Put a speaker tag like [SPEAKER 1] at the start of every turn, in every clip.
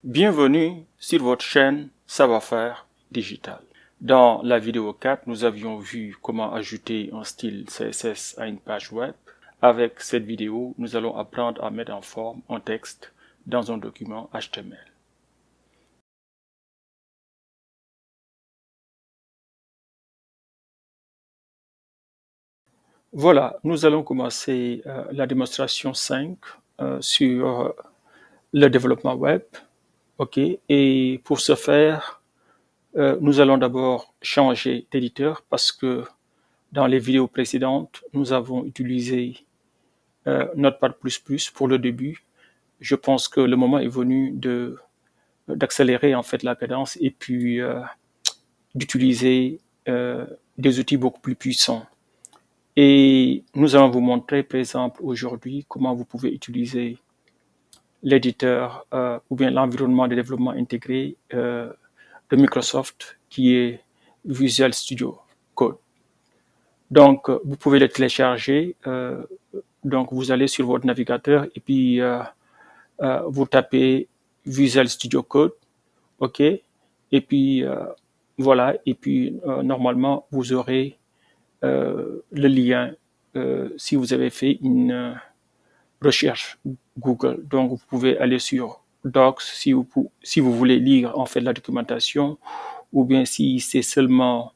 [SPEAKER 1] Bienvenue sur votre chaîne Savoir-faire digital. Dans la vidéo 4, nous avions vu comment ajouter un style CSS à une page web. Avec cette vidéo, nous allons apprendre à mettre en forme un texte dans un document HTML. Voilà, nous allons commencer la démonstration 5 sur le développement web. OK, et pour ce faire, nous allons d'abord changer d'éditeur parce que dans les vidéos précédentes, nous avons utilisé Notepad++ pour le début. Je pense que le moment est venu d'accélérer en fait la cadence et puis d'utiliser des outils beaucoup plus puissants. Et nous allons vous montrer, par exemple, aujourd'hui, comment vous pouvez utiliser l'éditeur ou bien l'environnement de développement intégré de Microsoft qui est Visual Studio Code. Donc, vous pouvez le télécharger. Donc, vous allez sur votre navigateur et puis vous tapez Visual Studio Code, OK, et puis voilà, et puis normalement, vous aurez le lien si vous avez fait une recherche Google. Donc, vous pouvez aller sur Docs si vous voulez lire en fait la documentation, ou bien si c'est seulement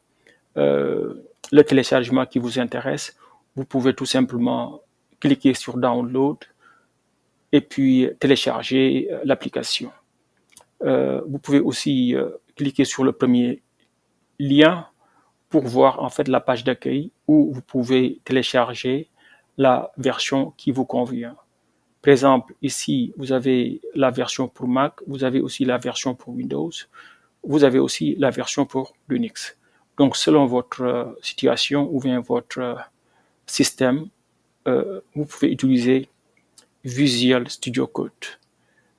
[SPEAKER 1] le téléchargement qui vous intéresse, vous pouvez tout simplement cliquer sur Download et puis télécharger l'application. Vous pouvez aussi cliquer sur le premier lien pour voir en fait la page d'accueil où vous pouvez télécharger la version qui vous convient. Par exemple, ici, vous avez la version pour Mac, vous avez aussi la version pour Windows, vous avez aussi la version pour Linux. Donc, selon votre situation ou bien votre système, vous pouvez utiliser Visual Studio Code.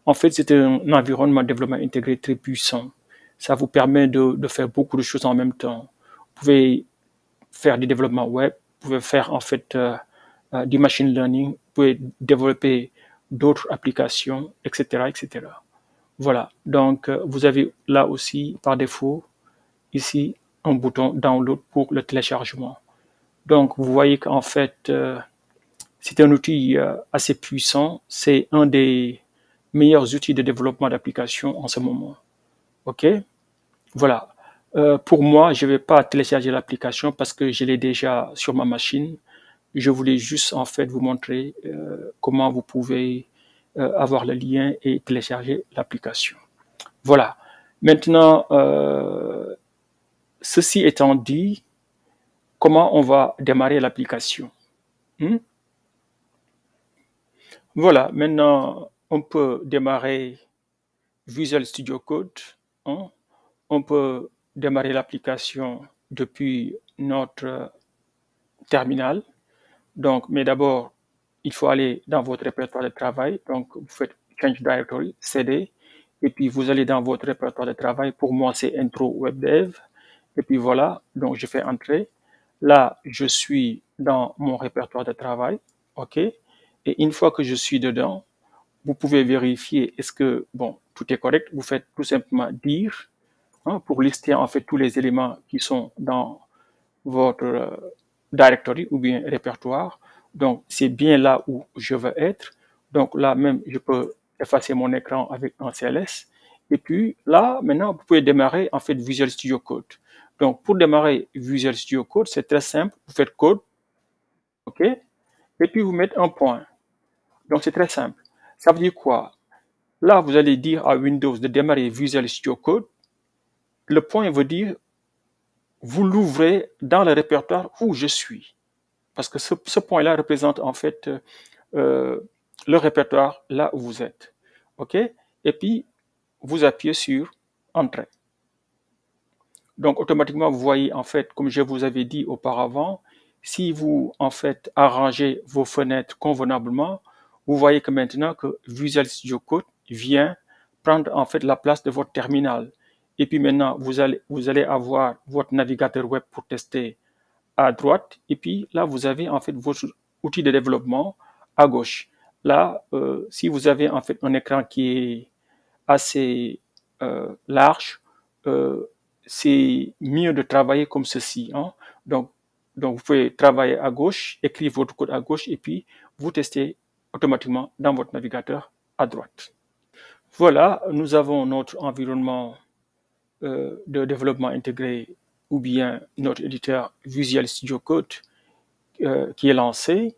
[SPEAKER 1] En fait, c'est un environnement de développement intégré très puissant. Ça vous permet de faire beaucoup de choses en même temps. Vous pouvez faire du développement web, vous pouvez faire en fait du machine learning, vous pouvez développer d'autres applications, etc., etc. Voilà. Donc, vous avez là aussi, par défaut, ici, un bouton Download pour le téléchargement. Donc, vous voyez qu'en fait, c'est un outil assez puissant. C'est un des meilleurs outils de développement d'applications en ce moment. OK? Voilà. Pour moi, je ne vais pas télécharger l'application parce que je l'ai déjà sur ma machine. Je voulais juste en fait vous montrer comment vous pouvez avoir le lien et télécharger l'application. Voilà. Maintenant, ceci étant dit, comment on va démarrer l'application? Voilà. Maintenant, on peut démarrer Visual Studio Code. On peut démarrer l'application depuis notre terminal. Donc, mais d'abord, il faut aller dans votre répertoire de travail. Donc, vous faites Change Directory, CD, et puis vous allez dans votre répertoire de travail. Pour moi, c'est Intro Web Dev. Et puis voilà, donc je fais Entrer. Là, je suis dans mon répertoire de travail. OK? Et une fois que je suis dedans, vous pouvez vérifier est-ce que, bon, tout est correct. Vous faites tout simplement dire pour lister en fait tous les éléments qui sont dans votre directory ou bien répertoire. Donc, c'est bien là où je veux être. Donc, là même, je peux effacer mon écran avec un CLS. Et puis, là, maintenant, vous pouvez démarrer en fait Visual Studio Code. Donc, pour démarrer Visual Studio Code, c'est très simple. Vous faites code, OK? Et puis, vous mettez un point. Donc, c'est très simple. Ça veut dire quoi? Là, vous allez dire à Windows de démarrer Visual Studio Code. Le point veut dire vous l'ouvrez dans le répertoire où je suis. Parce que ce point-là représente en fait le répertoire là où vous êtes. OK? Et puis, vous appuyez sur Entrée. Donc, automatiquement, vous voyez en fait, comme je vous avais dit auparavant, si vous en fait arrangez vos fenêtres convenablement, vous voyez que maintenant que Visual Studio Code vient prendre en fait la place de votre terminal. Et puis maintenant, vous allez avoir votre navigateur web pour tester à droite. Et puis là, vous avez en fait votre outil de développement à gauche. Là, si vous avez en fait un écran qui est assez large, c'est mieux de travailler comme ceci, hein. Donc, vous pouvez travailler à gauche, écrire votre code à gauche et puis vous testez automatiquement dans votre navigateur à droite. Voilà, nous avons notre environnement de développement intégré ou bien notre éditeur Visual Studio Code qui est lancé.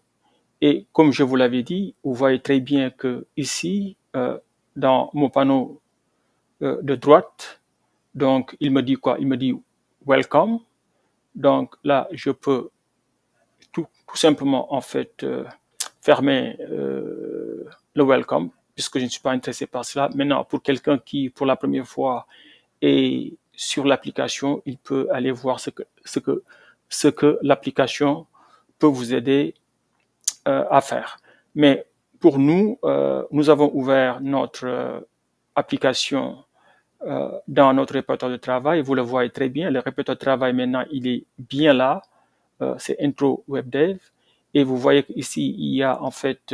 [SPEAKER 1] Et comme je vous l'avais dit, vous voyez très bien que ici, dans mon panneau de droite, donc il me dit quoi? Il me dit Welcome. Donc là, je peux tout simplement en fait fermer le Welcome puisque je ne suis pas intéressé par cela. Maintenant, pour quelqu'un qui, pour la première fois, est sur l'application, il peut aller voir ce que l'application peut vous aider à faire. Mais pour nous, nous avons ouvert notre application dans notre répertoire de travail. Vous le voyez très bien. Le répertoire de travail maintenant, il est bien là. C'est Intro Web Dev. Et vous voyez qu'ici, il y a en fait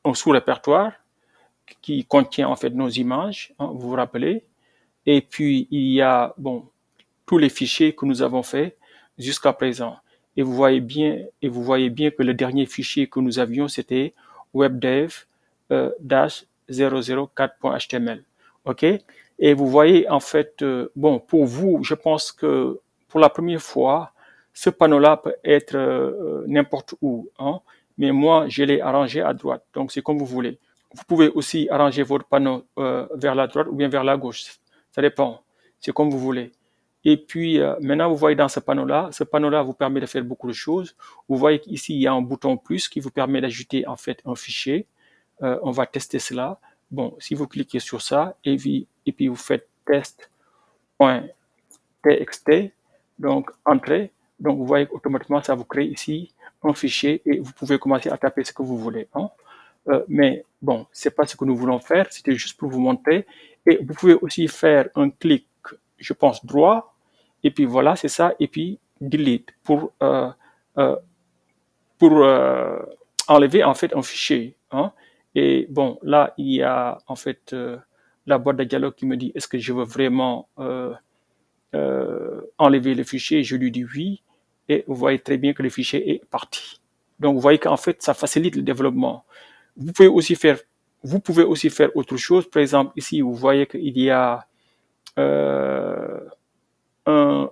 [SPEAKER 1] un sous-répertoire qui contient en fait nos images, hein, vous vous rappelez. Et puis, il y a bon, tous les fichiers que nous avons faits jusqu'à présent. Et vous voyez bien que le dernier fichier que nous avions, c'était webdev-004.html. OK? Et vous voyez, en fait, bon, pour vous, je pense que pour la première fois, ce panneau-là peut être n'importe où, hein? Mais moi, je l'ai arrangé à droite. Donc, c'est comme vous voulez. Vous pouvez aussi arranger votre panneau vers la droite ou bien vers la gauche. Ça dépend. C'est comme vous voulez. Et puis, maintenant, vous voyez dans ce panneau-là vous permet de faire beaucoup de choses. Vous voyez qu'ici, il y a un bouton plus qui vous permet d'ajouter en fait un fichier. On va tester cela. Bon, si vous cliquez sur ça et puis vous faites test.txt, donc entrée, donc vous voyez automatiquement ça vous crée ici un fichier et vous pouvez commencer à taper ce que vous voulez, hein. Mais bon, c'est pas ce que nous voulons faire, c'était juste pour vous montrer. Et vous pouvez aussi faire un clic, je pense, droit, et puis voilà, c'est ça, et puis delete pour enlever en fait un fichier, hein. Et bon, là, il y a en fait la boîte de dialogue qui me dit est-ce que je veux vraiment enlever le fichier? Je lui dis oui, et vous voyez très bien que le fichier est parti. Donc, vous voyez qu'en fait, ça facilite le développement. Vous pouvez aussi faire autre chose. Par exemple, ici, vous voyez qu'il y a un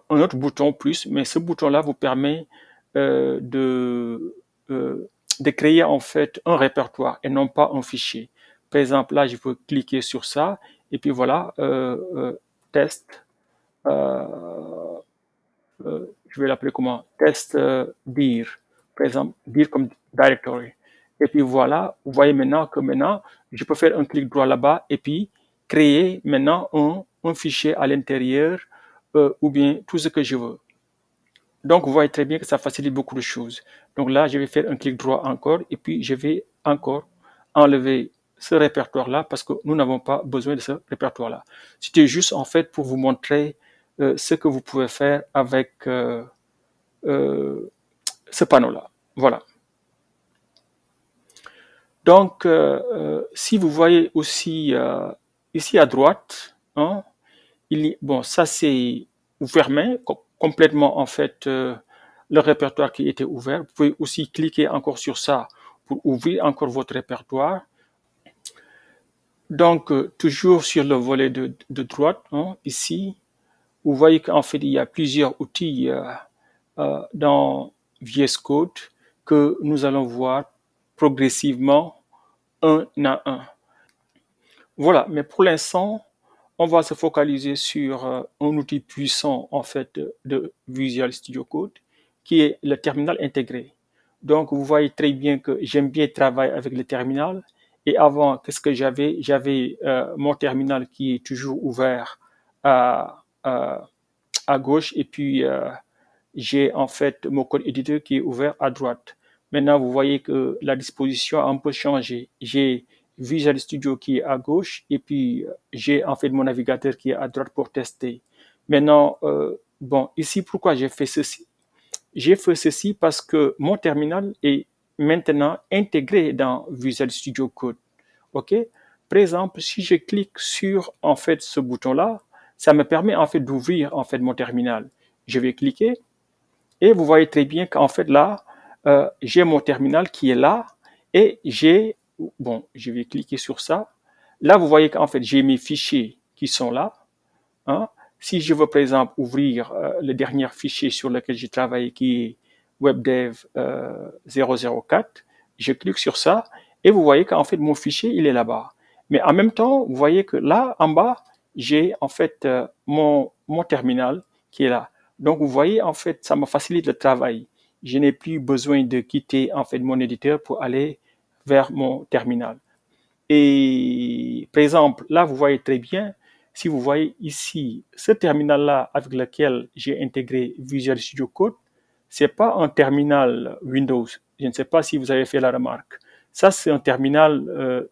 [SPEAKER 1] autre bouton plus, mais ce bouton-là vous permet de créer en fait un répertoire et non pas un fichier. Par exemple, là, je peux cliquer sur ça et puis voilà, test. Je vais l'appeler comment? Test dir. Par exemple, dir comme directory. Et puis voilà, vous voyez maintenant que maintenant, je peux faire un clic droit là-bas et puis créer maintenant un fichier à l'intérieur ou bien tout ce que je veux. Donc, vous voyez très bien que ça facilite beaucoup de choses. Donc là, je vais faire un clic droit encore et puis je vais encore enlever ce répertoire-là parce que nous n'avons pas besoin de ce répertoire-là. C'était juste en fait pour vous montrer ce que vous pouvez faire avec ce panneau-là. Voilà. Donc, si vous voyez aussi ici à droite, hein, bon, ça c'est vous fermez complètement en fait le répertoire qui était ouvert. Vous pouvez aussi cliquer encore sur ça pour ouvrir encore votre répertoire. Donc, toujours sur le volet de droite, hein, ici, vous voyez qu'en fait, il y a plusieurs outils dans VS Code que nous allons voir progressivement un à un. Voilà, mais pour l'instant, on va se focaliser sur un outil puissant en fait de Visual Studio Code qui est le terminal intégré. Donc, vous voyez très bien que j'aime bien travailler avec le terminal. Et avant, qu'est-ce que j'avais? J'avais mon terminal qui est toujours ouvert à gauche et puis j'ai en fait mon code éditeur qui est ouvert à droite. Maintenant, vous voyez que la disposition a un peu changé. J'ai Visual Studio qui est à gauche et puis j'ai en fait mon navigateur qui est à droite pour tester. Maintenant, bon, ici, pourquoi j'ai fait ceci? J'ai fait ceci parce que mon terminal est maintenant intégré dans Visual Studio Code. OK? par exemple, si je clique sur en fait ce bouton-là, ça me permet en fait d'ouvrir en fait mon terminal. Je vais cliquer et vous voyez très bien qu'en fait là, j'ai mon terminal qui est là et j'ai, bon, je vais cliquer sur ça. Là, vous voyez qu'en fait, j'ai mes fichiers qui sont là. Hein. Si je veux, par exemple, ouvrir le dernier fichier sur lequel j'ai travaillé, qui est WebDev 004, je clique sur ça et vous voyez qu'en fait, mon fichier, il est là-bas. Mais en même temps, vous voyez que là, en bas, j'ai en fait mon terminal qui est là. Donc, vous voyez, en fait, ça me facilite le travail. Je n'ai plus besoin de quitter en fait mon éditeur pour aller vers mon terminal. Et par exemple, là, vous voyez très bien, si vous voyez ici, ce terminal-là avec lequel j'ai intégré Visual Studio Code, c'est pas un terminal Windows. Je ne sais pas si vous avez fait la remarque. Ça, c'est un terminal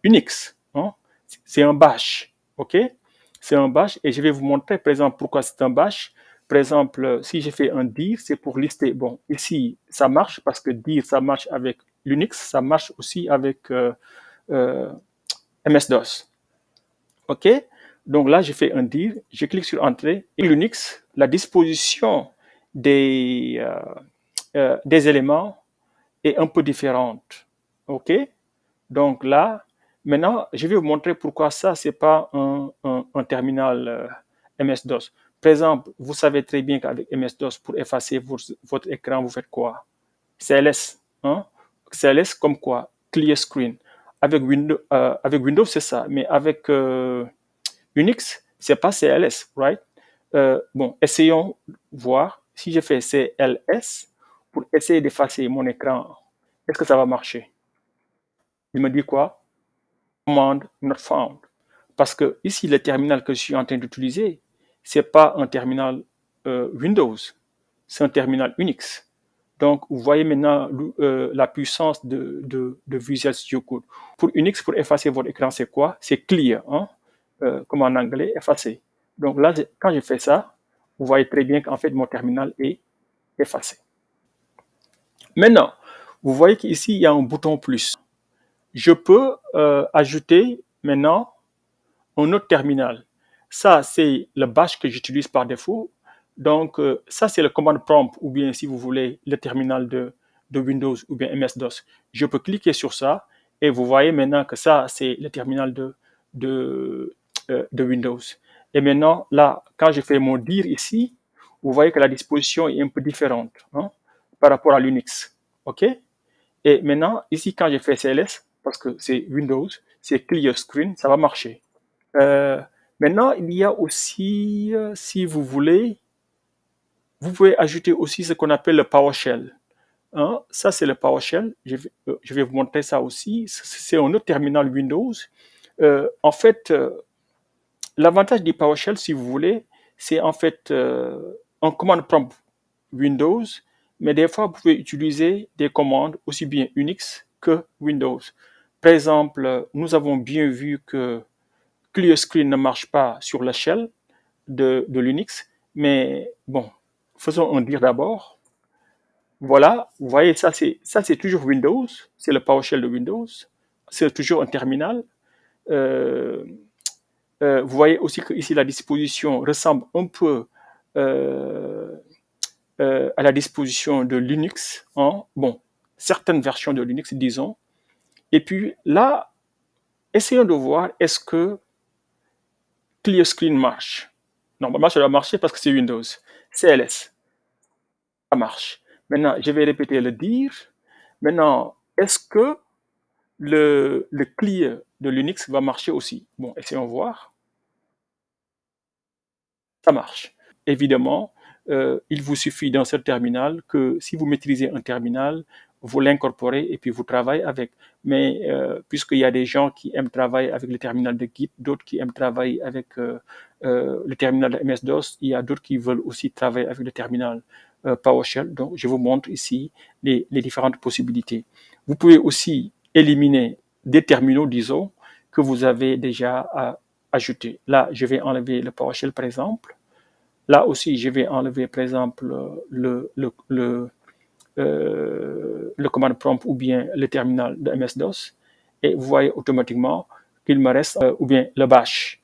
[SPEAKER 1] Unix. Hein? C'est un bash. OK? C'est un bash et je vais vous montrer, par exemple, pourquoi c'est un bash. Par exemple, si j'ai fait un dir, c'est pour lister. Bon, ici, ça marche parce que dir, ça marche avec Linux, ça marche aussi avec MS-DOS. OK? Donc là, j'ai fait un dir, je clique sur Entrée. Et Linux, la disposition des éléments est un peu différente. OK? Donc là, maintenant, je vais vous montrer pourquoi ça, c'est pas un terminal MS-DOS. Par exemple, vous savez très bien qu'avec MS-DOS, pour effacer votre écran, vous faites quoi? CLS. Hein? CLS comme quoi? Clear Screen. Avec Windows, c'est ça. Mais avec Unix, c'est pas CLS, right? Bon, essayons voir si je fais CLS pour essayer d'effacer mon écran. Est-ce que ça va marcher? Il me dit quoi? Command not found. Parce que ici, le terminal que je suis en train d'utiliser, c'est pas un terminal Windows, c'est un terminal Unix. Donc, vous voyez maintenant la puissance de Visual Studio Code. Pour Unix, pour effacer votre écran, c'est quoi? C'est clear, hein? Comme en anglais, effacer. Donc là, quand je fais ça, vous voyez très bien qu'en fait, mon terminal est effacé. Maintenant, vous voyez qu'ici, il y a un bouton plus. Je peux ajouter maintenant un autre terminal. Ça, c'est le bash que j'utilise par défaut. Donc, ça, c'est le command prompt ou bien, si vous voulez, le terminal de Windows ou bien MS-DOS. Je peux cliquer sur ça et vous voyez maintenant que ça, c'est le terminal de Windows. Et maintenant, là, quand je fais mon dir ici, vous voyez que la disposition est un peu différente hein, par rapport à Linux. OK? Et maintenant, ici, quand je fais CLS, parce que c'est Windows, c'est Clear Screen, ça va marcher. Maintenant, il y a aussi, si vous voulez, vous pouvez ajouter aussi ce qu'on appelle le PowerShell. Hein? Ça, c'est le PowerShell. Je vais vous montrer ça aussi. C'est un autre terminal Windows. En fait, l'avantage du PowerShell, si vous voulez, c'est en fait un command prompt Windows, mais des fois, vous pouvez utiliser des commandes aussi bien Unix que Windows. Par exemple, nous avons bien vu que Clear Screen ne marche pas sur la shell de Linux, mais bon, faisons un dire d'abord. Voilà, vous voyez, ça c'est toujours Windows, c'est le PowerShell de Windows, c'est toujours un terminal. Vous voyez aussi que ici la disposition ressemble un peu à la disposition de Linux, hein? Bon, certaines versions de Linux, disons. Et puis là, essayons de voir est-ce que Clear Screen marche. Normalement, ça doit marcher parce que c'est Windows. CLS, ça marche. Maintenant, je vais répéter le dire. Maintenant, est-ce que le clear de Linux va marcher aussi? Bon, essayons de voir. Ça marche. Évidemment, il vous suffit dans ce terminal que si vous maîtrisez un terminal, vous l'incorporez et puis vous travaillez avec. Mais puisqu'il y a des gens qui aiment travailler avec le terminal de Git, d'autres qui aiment travailler avec le terminal de MS-DOS, il y a d'autres qui veulent aussi travailler avec le terminal PowerShell. Donc, je vous montre ici les différentes possibilités. Vous pouvez aussi éliminer des terminaux, disons, que vous avez déjà ajoutés. Là, je vais enlever le PowerShell, par exemple. Là aussi, je vais enlever, par exemple, le command prompt ou bien le terminal de MS-DOS. Et vous voyez automatiquement il me reste ou bien le bash.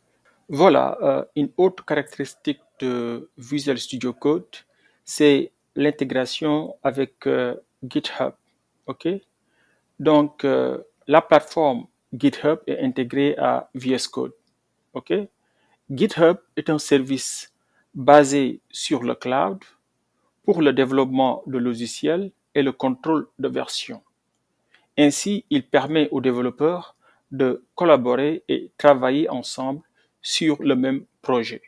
[SPEAKER 1] Voilà, une autre caractéristique de Visual Studio Code, c'est l'intégration avec GitHub. OK? Donc, la plateforme GitHub est intégrée à VS Code. OK? GitHub est un service basé sur le cloud pour le développement de logiciels et le contrôle de version. Ainsi, il permet aux développeurs de collaborer et travailler ensemble sur le même projet.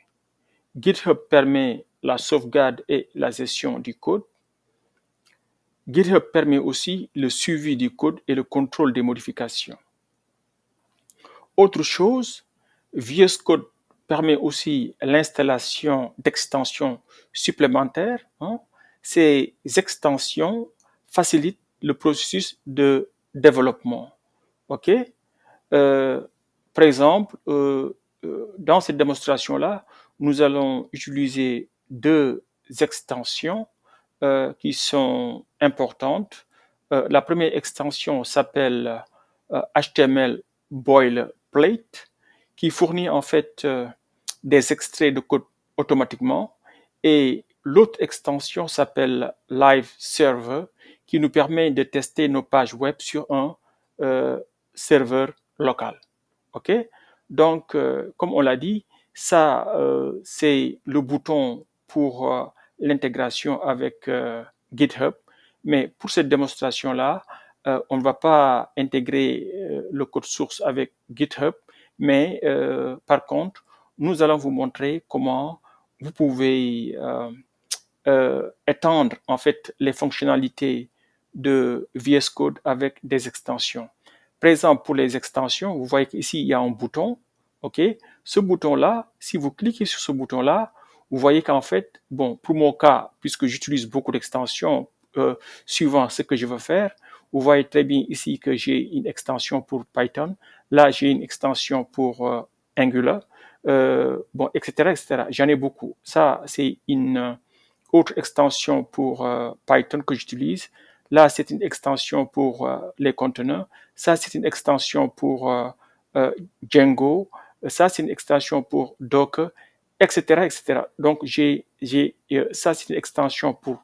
[SPEAKER 1] GitHub permet la sauvegarde et la gestion du code. GitHub permet aussi le suivi du code et le contrôle des modifications. Autre chose, VS Code permet aussi l'installation d'extensions supplémentaires. Ces extensions facilitent le processus de développement. OK? Par exemple, dans cette démonstration-là, nous allons utiliser deux extensions qui sont importantes. La première extension s'appelle HTML Boilerplate, qui fournit en fait des extraits de code automatiquement. Et l'autre extension s'appelle Live Server, qui nous permet de tester nos pages web sur un serveur local. OK? Donc, comme on l'a dit, ça, c'est le bouton pour l'intégration avec GitHub. Mais pour cette démonstration-là, on ne va pas intégrer le code source avec GitHub, mais par contre, nous allons vous montrer comment vous pouvez étendre en fait les fonctionnalités de VS Code avec des extensions. Par exemple, pour les extensions, vous voyez qu'ici, il y a un bouton. OK? Ce bouton-là, si vous cliquez sur ce bouton-là, vous voyez qu'en fait, bon, pour mon cas, puisque j'utilise beaucoup d'extensions suivant ce que je veux faire, vous voyez très bien ici que j'ai une extension pour Python. Là, j'ai une extension pour Angular, bon, etc., etc. J'en ai beaucoup. Ça, c'est une autre extension pour Python que j'utilise. Là, c'est une extension pour les conteneurs. Ça, c'est une extension pour Django. Ça, c'est une extension pour Docker, etc., etc. Donc, ça, c'est une extension pour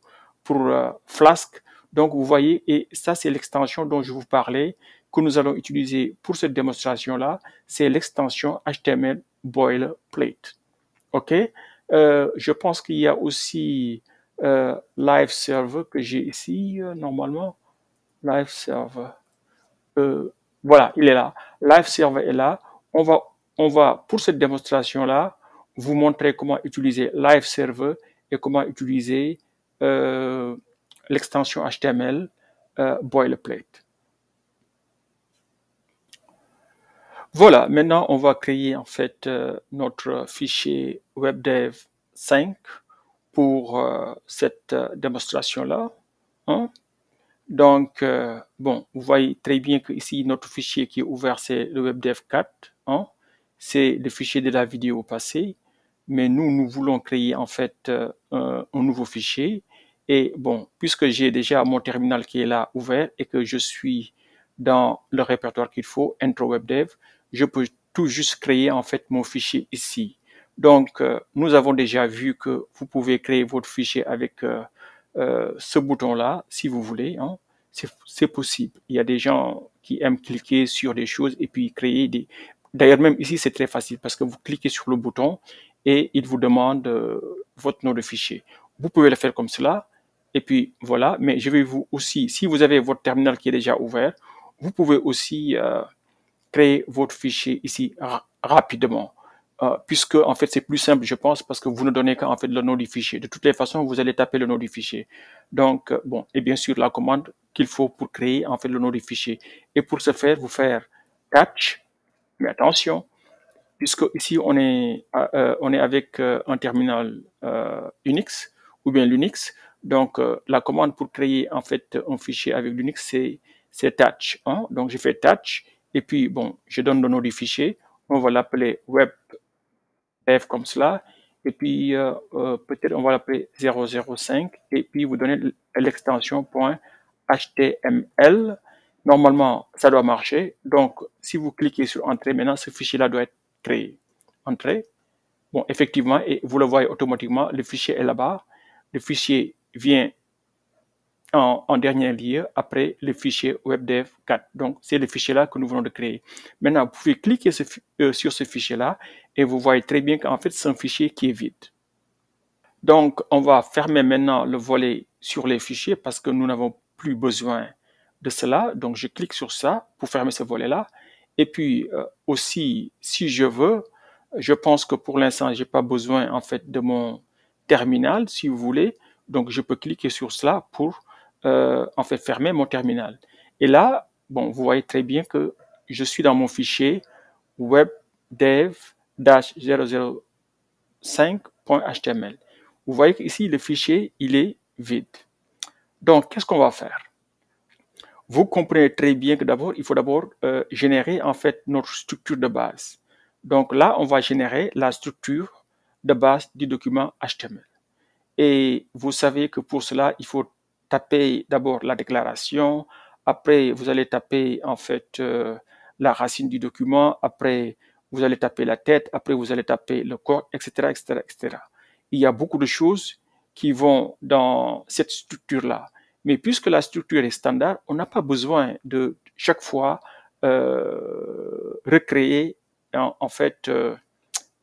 [SPEAKER 1] Flask. Donc, vous voyez, et ça, c'est l'extension dont je vous parlais, que nous allons utiliser pour cette démonstration-là. C'est l'extension HTML Boilerplate. OK? Je pense qu'il y a aussi Live Server que j'ai ici, normalement. Live Server. Voilà, il est là. Live Server est là. On va, pour cette démonstration-là, vous montrer comment utiliser Live Server et comment utiliser l'extension HTML Boilerplate. Voilà, maintenant on va créer en fait notre fichier WebDev 5 pour cette démonstration-là. Hein? Donc, bon, vous voyez très bien que ici notre fichier qui est ouvert, c'est le WebDev 4. Hein? C'est le fichier de la vidéo passée. Mais nous voulons créer en fait un nouveau fichier. Et bon, puisque j'ai déjà mon terminal qui est là ouvert et que je suis dans le répertoire qu'il faut, Intro WebDev, je peux tout juste créer en fait mon fichier ici. Donc, nous avons déjà vu que vous pouvez créer votre fichier avec ce bouton-là, si vous voulez. Hein. C'est possible. Il y a des gens qui aiment cliquer sur des choses et puis créer des... D'ailleurs, même ici, c'est très facile parce que vous cliquez sur le bouton et il vous demande votre nom de fichier. Vous pouvez le faire comme cela. Et puis, voilà. Mais je vais vous aussi, si vous avez votre terminal qui est déjà ouvert, vous pouvez aussi créer votre fichier ici rapidement. Puisque, en fait, c'est plus simple, je pense, parce que vous ne donnez qu'en fait le nom du fichier. De toutes les façons, vous allez taper le nom du fichier. Donc, bon, et bien sûr, la commande qu'il faut pour créer, en fait, le nom du fichier. Et pour ce faire, vous faire catch, mais attention, puisque ici, on est avec un terminal Unix ou bien Linux. Donc, la commande pour créer, en fait, un fichier avec Linux, c'est touch. Hein? Donc, je fais touch, et puis, bon, je donne le nom du fichier. On va l'appeler WebDev comme cela. Et puis, peut-être on va l'appeler 005. Et puis, vous donnez l'extension .html. Normalement, ça doit marcher. Donc, si vous cliquez sur Entrée, maintenant, ce fichier-là doit être créé. Entrée. Bon, effectivement, et vous le voyez automatiquement, le fichier est là-bas. Le fichier vient en dernier lieu après le fichier WebDev 4. Donc, c'est le fichier-là que nous venons de créer. Maintenant, vous pouvez cliquer sur ce fichier-là et vous voyez très bien qu'en fait, c'est un fichier qui est vide. Donc, on va fermer maintenant le volet sur les fichiers parce que nous n'avons plus besoin de cela. Donc, je clique sur ça pour fermer ce volet-là. Et puis, aussi, si je veux, je pense que pour l'instant, j'ai pas besoin, en fait, de mon terminal, si vous voulez. Donc, je peux cliquer sur cela pour, en fait, fermer mon terminal. Et là, bon, vous voyez très bien que je suis dans mon fichier webdev-005.html. Vous voyez qu'ici, le fichier, il est vide. Donc, qu'est-ce qu'on va faire? Vous comprenez très bien que d'abord, il faut d'abord générer en fait notre structure de base. Donc là, on va générer la structure de base du document HTML. Et vous savez que pour cela, il faut taper d'abord la déclaration. Après, vous allez taper en fait la racine du document. Après, vous allez taper la tête. Après, vous allez taper le corps, etc., etc., etc. Il y a beaucoup de choses qui vont dans cette structure-là. Mais puisque la structure est standard, on n'a pas besoin de chaque fois recréer en fait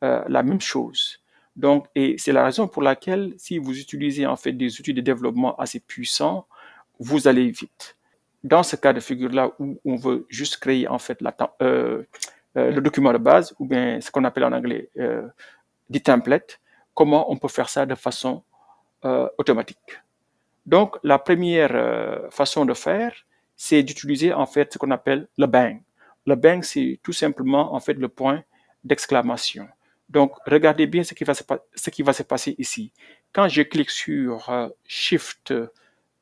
[SPEAKER 1] la même chose. Donc, et c'est la raison pour laquelle, si vous utilisez en fait des outils de développement assez puissants, vous allez vite. Dans ce cas de figure-là où on veut juste créer en fait le document de base, ou bien ce qu'on appelle en anglais des templates, comment on peut faire ça de façon automatique. Donc, la première façon de faire, c'est d'utiliser en fait ce qu'on appelle le bang. Le bang, c'est tout simplement en fait le point d'exclamation. Donc, regardez bien ce qui va se passer ici. Quand je clique sur Shift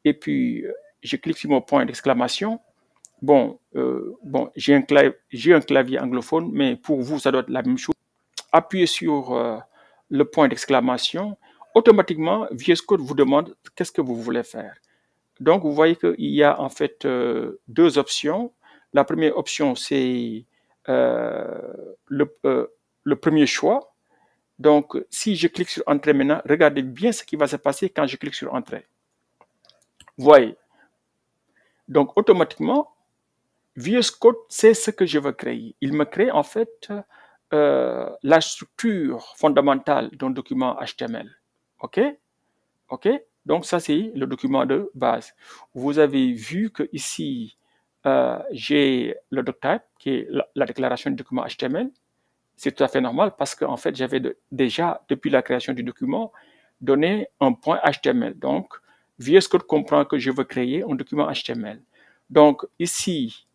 [SPEAKER 1] et puis je clique sur mon point d'exclamation, bon, j'ai un clavier anglophone, mais pour vous, ça doit être la même chose. Appuyez sur le point d'exclamation. Automatiquement, VS Code vous demande qu'est-ce que vous voulez faire. Donc, vous voyez qu'il y a en fait deux options. La première option, c'est le premier choix. Donc, si je clique sur Entrée maintenant, regardez bien ce qui va se passer quand je clique sur Entrée. Voyez. Donc, automatiquement, VS Code, c'est ce que je veux créer. Il me crée en fait la structure fondamentale d'un document HTML. OK? OK? Donc, ça, c'est le document de base. Vous avez vu que ici, j'ai le doctype, qui est la déclaration du document HTML. C'est tout à fait normal parce qu'en fait, j'avais déjà, depuis la création du document, donné un point HTML. Donc, VS Code comprend que je veux créer un document HTML. Donc, ici,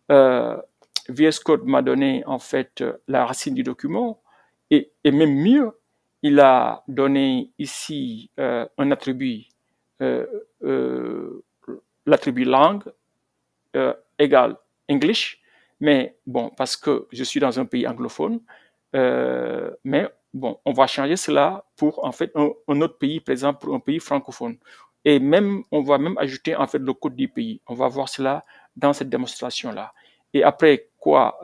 [SPEAKER 1] VS Code m'a donné en fait la racine du document et même mieux, il a donné ici un attribut, l'attribut langue égale English, mais bon, parce que je suis dans un pays anglophone, mais bon, on va changer cela pour en fait un autre pays, par exemple pour un pays francophone. Et même, on va même ajouter en fait le code du pays. On va voir cela dans cette démonstration-là. Et après quoi,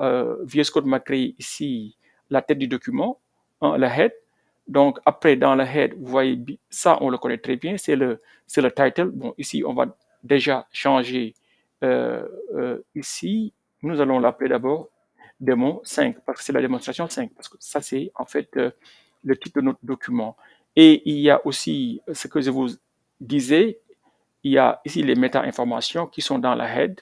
[SPEAKER 1] VS Code m'a créé ici la tête du document, hein, le head. Donc après, dans le head, vous voyez, ça on le connaît très bien, c'est le title. Bon, ici, on va déjà changer ici. Nous allons l'appeler d'abord démon 5, parce que c'est la démonstration 5, parce que ça, c'est en fait le titre de notre document. Et il y a aussi ce que je vous disais, il y a ici les méta-informations qui sont dans la head.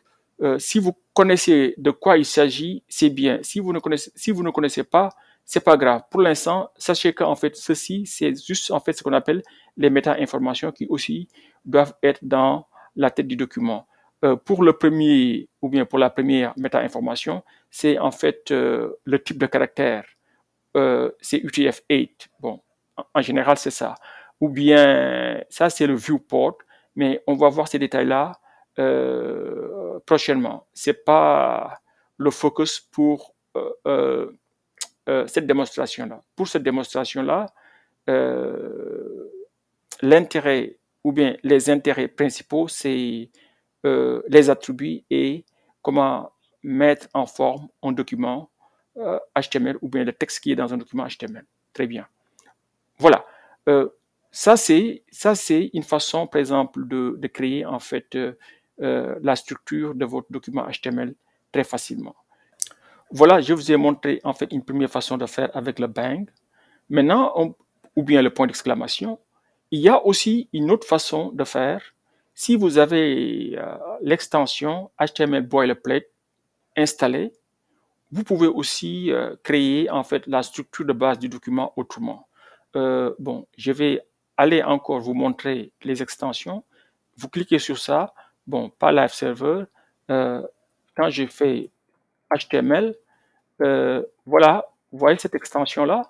[SPEAKER 1] Si vous connaissez de quoi il s'agit, c'est bien. Si vous ne connaissez pas, c'est pas grave. Pour l'instant, sachez qu'en fait, ceci, c'est juste en fait ce qu'on appelle les méta-informations qui aussi doivent être dans la tête du document. Pour le premier, ou bien pour la première méta-information, c'est en fait le type de caractère. C'est UTF-8. Bon, en général, c'est ça. Ou bien, ça, c'est le viewport, mais on va voir ces détails-là prochainement. C'est pas le focus pour cette démonstration-là. Pour cette démonstration-là, l'intérêt ou bien les intérêts principaux, c'est les attributs et comment mettre en forme un document HTML ou bien le texte qui est dans un document HTML. Très bien. Voilà. Ça, c'est une façon, par exemple, de créer en fait la structure de votre document HTML très facilement. Voilà, je vous ai montré en fait une première façon de faire avec le bang. Maintenant, ou bien le point d'exclamation. Il y a aussi une autre façon de faire. Si vous avez l'extension HTML Boilerplate installée, vous pouvez aussi créer en fait la structure de base du document autrement. Bon, je vais aller encore vous montrer les extensions. Vous cliquez sur ça. Bon, pas Live Server. Quand je fais HTML, voilà, vous voyez cette extension-là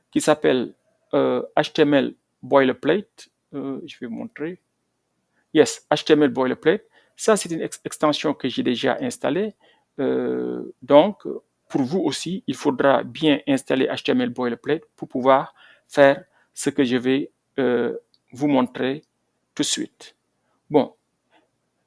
[SPEAKER 1] qui s'appelle HTML Boilerplate. Je vais vous montrer. Yes, HTML Boilerplate. Ça, c'est une extension que j'ai déjà installée. Donc, pour vous aussi, il faudra bien installer HTML Boilerplate pour pouvoir faire ce que je vais vous montrer tout de suite. Bon,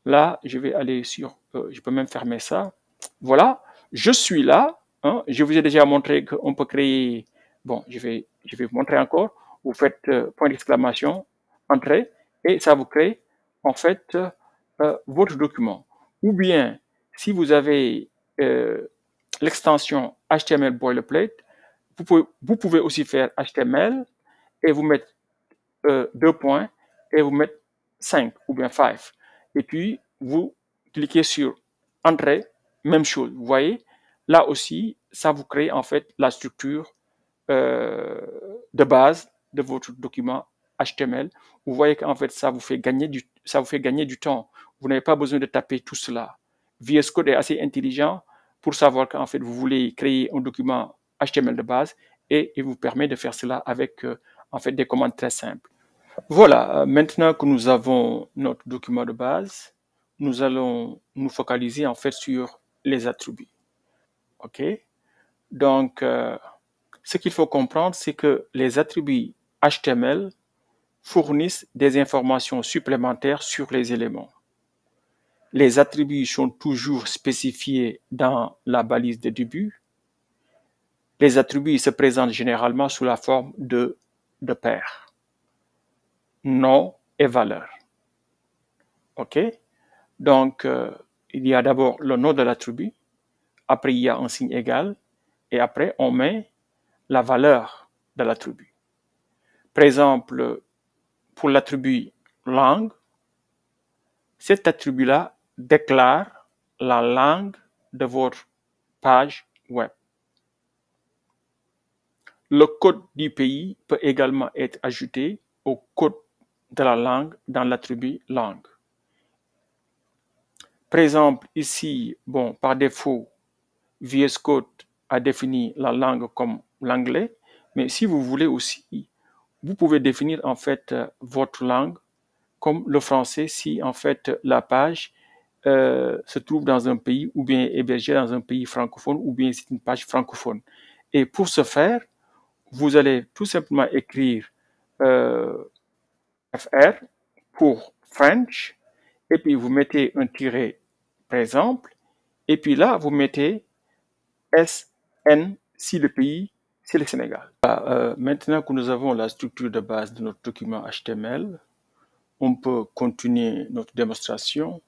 [SPEAKER 1] là, je vais aller sur... je peux même fermer ça. Voilà, je suis là. Hein, je vous ai déjà montré qu'on peut créer... Bon, je vais vous montrer encore. Vous faites point d'exclamation, entrée, et ça vous crée en fait votre document. Ou bien, si vous avez l'extension HTML Boilerplate, vous pouvez aussi faire HTML et vous mettre 2 points et vous mettre 5 ou bien 5. Et puis, vous cliquez sur Entrée, même chose. Vous voyez, là aussi, ça vous crée en fait la structure de base de votre document HTML. Vous voyez qu'en fait, ça vous fait gagner du temps. Vous n'avez pas besoin de taper tout cela. VS Code est assez intelligent pour savoir qu'en fait, vous voulez créer un document HTML de base et il vous permet de faire cela avec en fait des commandes très simples. Voilà, maintenant que nous avons notre document de base, nous allons nous focaliser en fait sur les attributs. OK? Donc, ce qu'il faut comprendre, c'est que les attributs HTML fournissent des informations supplémentaires sur les éléments. Les attributs sont toujours spécifiés dans la balise de début. Les attributs se présentent généralement sous la forme de paires, nom et valeur. OK? Donc, il y a d'abord le nom de l'attribut, après il y a un signe égal, et après on met la valeur de l'attribut. Par exemple, pour l'attribut langue, cet attribut-là déclare la langue de votre page web. Le code du pays peut également être ajouté au code de la langue dans l'attribut langue. Par exemple, ici, bon, par défaut, VS Code a défini la langue comme l'anglais, mais si vous voulez aussi, vous pouvez définir en fait votre langue comme le français si en fait la page se trouve dans un pays ou bien hébergée dans un pays francophone ou bien c'est une page francophone. Et pour ce faire, vous allez tout simplement écrire FR pour French et puis vous mettez un tiret par exemple et puis là vous mettez SN si le pays c'est le Sénégal. Maintenant que nous avons la structure de base de notre document HTML, on peut continuer notre démonstration.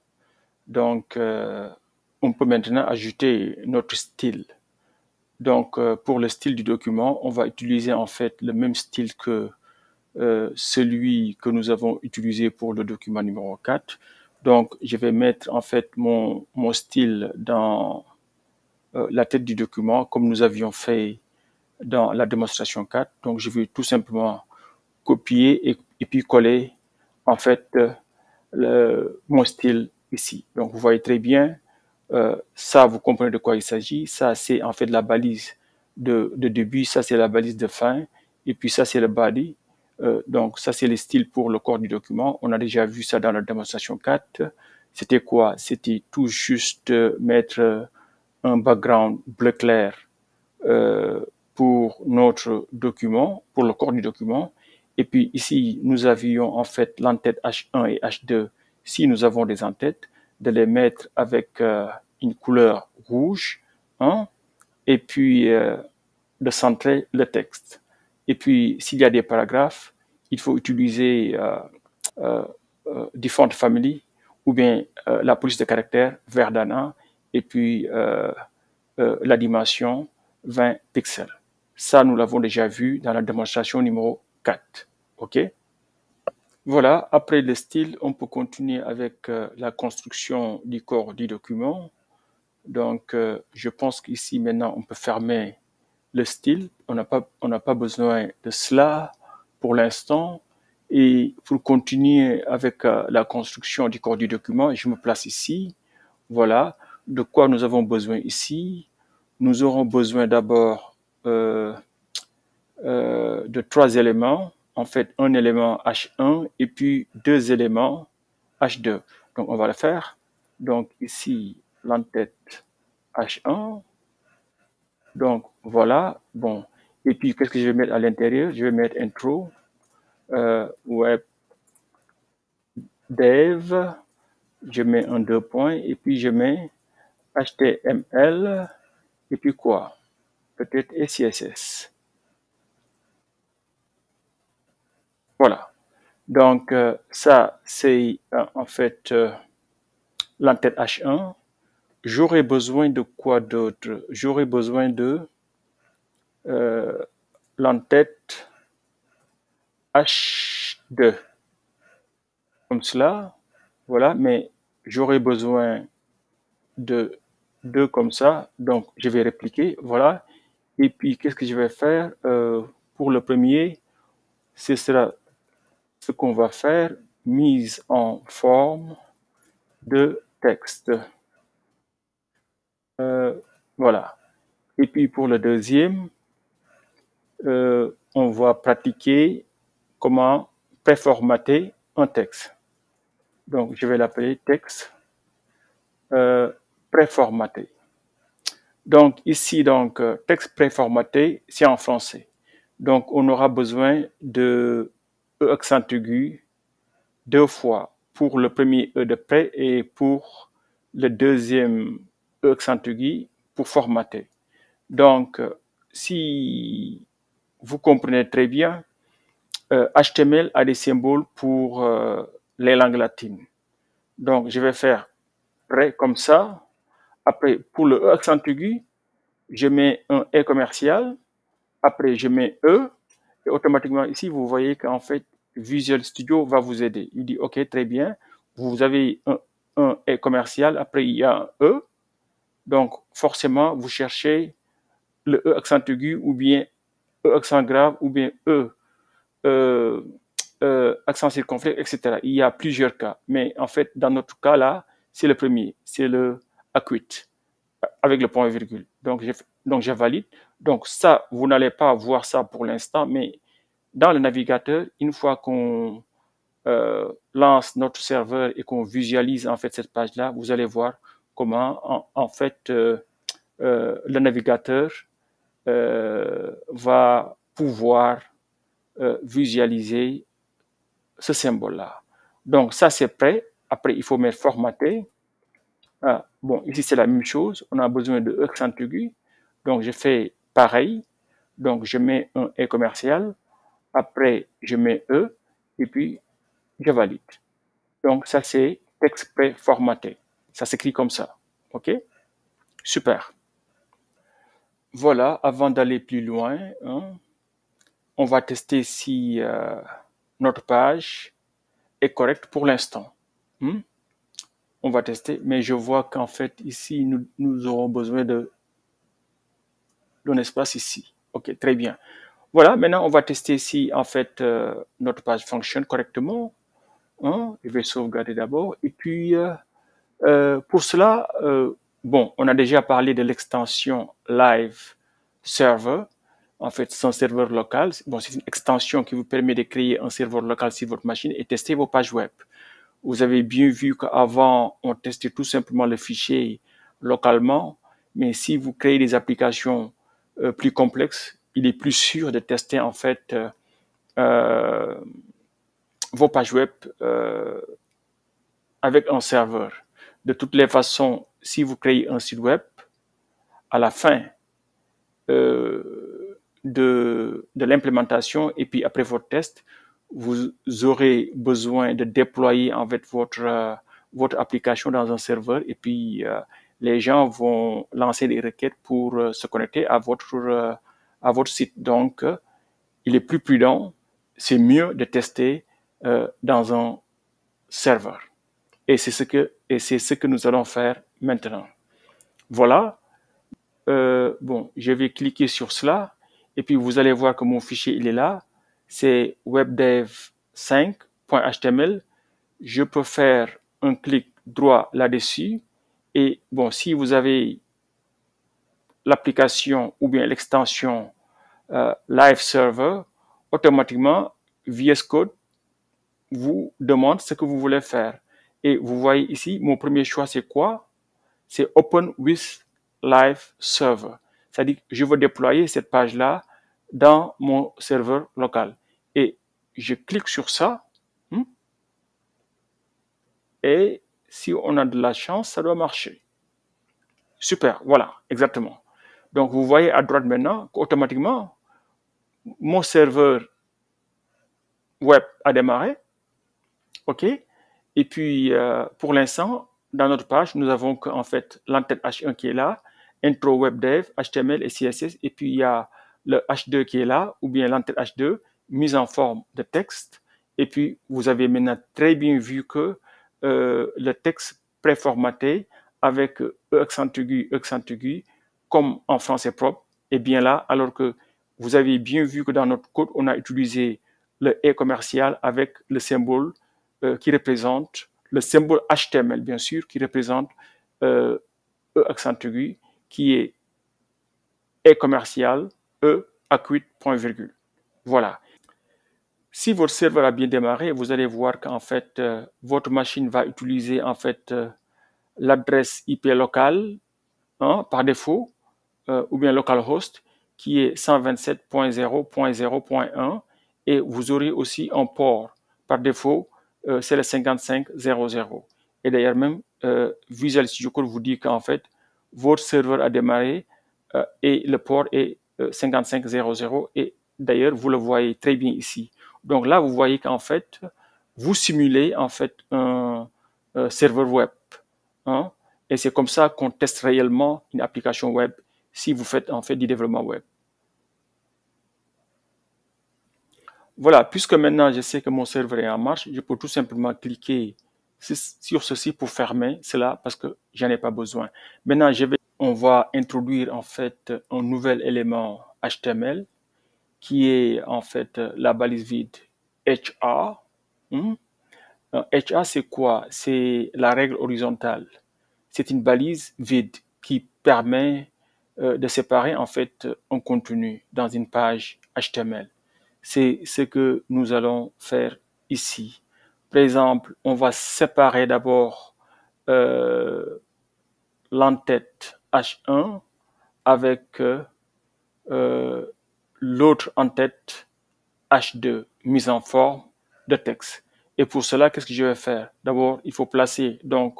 [SPEAKER 1] Donc, on peut maintenant ajouter notre style. Donc, pour le style du document, on va utiliser en fait le même style que celui que nous avons utilisé pour le document numéro 4. Donc, je vais mettre en fait mon style dans la tête du document comme nous avions fait dans la démonstration 4. Donc, je vais tout simplement copier et puis coller en fait mon style ici. Donc, vous voyez très bien, ça, vous comprenez de quoi il s'agit. Ça, c'est en fait la balise de début, ça, c'est la balise de fin, et puis ça, c'est le body. Donc, ça, c'est le style pour le corps du document. On a déjà vu ça dans la démonstration 4. C'était quoi? C'était tout juste mettre un background bleu clair pour notre document, pour le corps du document. Et puis ici, nous avions en fait l'entête H1 et H2, si nous avons des entêtes, de les mettre avec une couleur rouge, hein, et puis de centrer le texte. Et puis, s'il y a des paragraphes, il faut utiliser different family ou bien la police de caractère Verdana et puis la dimension 20 pixels. Ça, nous l'avons déjà vu dans la démonstration numéro 4. OK? Voilà, après le style, on peut continuer avec la construction du corps du document. Donc, je pense qu'ici, maintenant, on peut fermer le style. On n'a pas besoin de cela pour l'instant. Et pour continuer avec la construction du corps du document, je me place ici. Voilà. De quoi nous avons besoin ici? Nous aurons besoin d'abord de 3 éléments. En fait, un élément H1 et puis 2 éléments H2. Donc, on va le faire. Donc, ici, l'entête H1. Donc, voilà. Bon. Et puis, qu'est-ce que je vais mettre à l'intérieur? Je vais mettre intro, web dev. Je mets un 2 points et puis je mets HTML et puis quoi? Peut-être CSS. Voilà. Donc, ça, c'est en fait l'entête H1. J'aurais besoin de quoi d'autre? J'aurais besoin de l'entête H2. Comme cela. Voilà. Mais j'aurais besoin de 2 comme ça. Donc, je vais répliquer. Voilà. Et puis, qu'est-ce que je vais faire? Pour le premier, ce sera ce qu'on va faire, mise en forme de texte. Voilà. Et puis pour le deuxième, on va pratiquer comment préformater un texte. Donc, je vais l'appeler texte préformaté. Donc, ici, donc, texte préformaté, c'est en français. Donc, on aura besoin de E accent aigu 2 fois pour le premier E de près et pour le deuxième E accent aigu pour formater. Donc, si vous comprenez très bien, HTML a des symboles pour les langues latines. Donc, je vais faire près comme ça. Après, pour le E accent aigu, je mets un E commercial. Après, je mets E. Et automatiquement, ici, vous voyez qu'en fait, Visual Studio va vous aider. Il dit, OK, très bien. Vous avez un E commercial. Après, il y a un E. Donc, forcément, vous cherchez le E accent aigu ou bien E accent grave ou bien accent circonflexe, etc. Il y a plusieurs cas. Mais en fait, dans notre cas là, c'est le premier. C'est le acute avec le point et virgule. Donc, je valide. Donc, ça, vous n'allez pas voir ça pour l'instant, mais dans le navigateur, une fois qu'on lance notre serveur et qu'on visualise en fait cette page-là, vous allez voir comment en fait le navigateur va pouvoir visualiser ce symbole-là. Donc, ça, c'est prêt. Après, il faut mettre formater. Ah, bon, ici, c'est la même chose. On a besoin de accent aigu. Donc, je fais pareil. Donc, je mets un E commercial. Après, je mets E. Et puis, je valide. Donc, ça, c'est texte préformaté. Ça s'écrit comme ça. OK? Super. Voilà, avant d'aller plus loin, hein, on va tester si notre page est correcte pour l'instant. On va tester, mais je vois qu'en fait, ici, nous aurons besoin d'un espace ici. OK, très bien. Voilà, maintenant, on va tester si, en fait, notre page fonctionne correctement. Je vais sauvegarder d'abord. Et puis, pour cela, bon, on a déjà parlé de l'extension Live Server. En fait, c'est un serveur local. Bon, c'est une extension qui vous permet de créer un serveur local sur votre machine et tester vos pages web. Vous avez bien vu qu'avant, on testait tout simplement le fichier localement, mais si vous créez des applications plus complexes, il est plus sûr de tester en fait vos pages web avec un serveur. De toutes les façons, si vous créez un site web, à la fin de l'implémentation et puis après votre test, vous aurez besoin de déployer en fait votre application dans un serveur et puis les gens vont lancer des requêtes pour se connecter à votre site. Donc, il est plus prudent, c'est mieux de tester dans un serveur. Et c'est ce que nous allons faire maintenant. Voilà. Bon, je vais cliquer sur cela et puis vous allez voir que mon fichier il est là. C'est webdev5.html. Je peux faire un clic droit là-dessus et bon, si vous avez l'application ou bien l'extension Live Server, automatiquement VS Code vous demande ce que vous voulez faire. Et vous voyez ici, mon premier choix c'est quoi? C'est Open with Live Server. C'est-à-dire que je veux déployer cette page-là dans mon serveur local. Et je clique sur ça. Et si on a de la chance, ça doit marcher. Super, voilà, exactement. Donc, vous voyez à droite maintenant qu'automatiquement, mon serveur web a démarré. OK? Et puis, pour l'instant, dans notre page, nous avons en fait l'entête H1 qui est là, intro web dev, HTML et CSS, et puis il y a le H2 qui est là, ou bien l'entête H2, mise en forme de texte. Et puis, vous avez maintenant très bien vu que le texte préformaté avec E accent aigu, comme en français propre, est bien là, alors que vous avez bien vu que dans notre code, on a utilisé le et commercial avec le symbole qui représente le symbole HTML, bien sûr, qui représente E accent aigu, qui est et commercial, E acquit, point virgule. Voilà. Si votre serveur a bien démarré, vous allez voir qu'en fait, votre machine va utiliser en fait l'adresse IP locale par défaut, ou bien localhost, qui est 127.0.0.1, et vous aurez aussi un port par défaut, c'est le 5500. Et d'ailleurs même, Visual Studio Code vous dit qu'en fait, votre serveur a démarré et le port est 5500, et d'ailleurs, vous le voyez très bien ici. Donc là, vous voyez qu'en fait, vous simulez en fait un serveur web. Et c'est comme ça qu'on teste réellement une application web si vous faites en fait du développement web. Voilà, puisque maintenant je sais que mon serveur est en marche, je peux tout simplement cliquer sur ceci pour fermer cela parce que j'en ai pas besoin. Maintenant, on va introduire en fait un nouvel élément HTML qui est en fait la balise vide HR. HR, c'est quoi? C'est la règle horizontale. C'est une balise vide qui permet de séparer en fait un contenu dans une page HTML. C'est ce que nous allons faire ici. Par exemple, on va séparer d'abord l'entête H1 avec l'autre entête H2 mise en forme de texte. Et pour cela, qu'est-ce que je vais faire? D'abord, il faut placer donc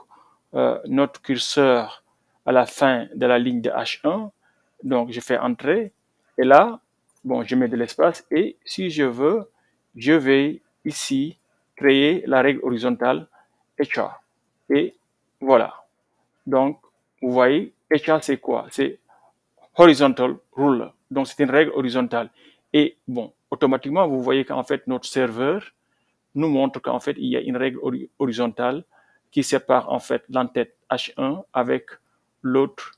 [SPEAKER 1] notre curseur à la fin de la ligne de H1. Donc, je fais entrer. Et là, bon, je mets de l'espace. Et si je veux, je vais ici créer la règle horizontale HR. Et voilà. Donc, vous voyez, HR, c'est quoi? C'est horizontal ruler. Donc, c'est une règle horizontale. Et bon, automatiquement, vous voyez qu'en fait, notre serveur nous montre qu'en fait, il y a une règle horizontale qui sépare en fait l'entête H1 avec l'autre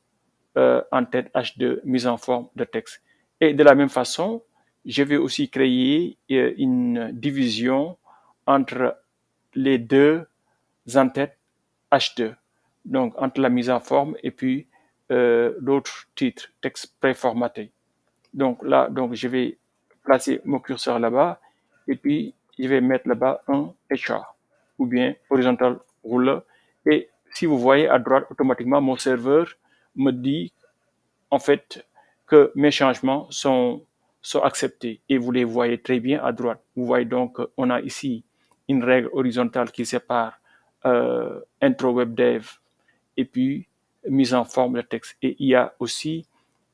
[SPEAKER 1] entête H2 mise en forme de texte. Et de la même façon, je vais aussi créer une division entre les deux entêtes H2. Donc, entre la mise en forme et puis l'autre titre, texte préformaté. Donc là, donc je vais placer mon curseur là-bas et puis je vais mettre là-bas un HR ou bien horizontal ruler. Et si vous voyez à droite, automatiquement, mon serveur me dit en fait que mes changements sont acceptés. Et vous les voyez très bien à droite. Vous voyez donc on a ici une règle horizontale qui sépare intro web dev et puis mise en forme de texte. Et il y a aussi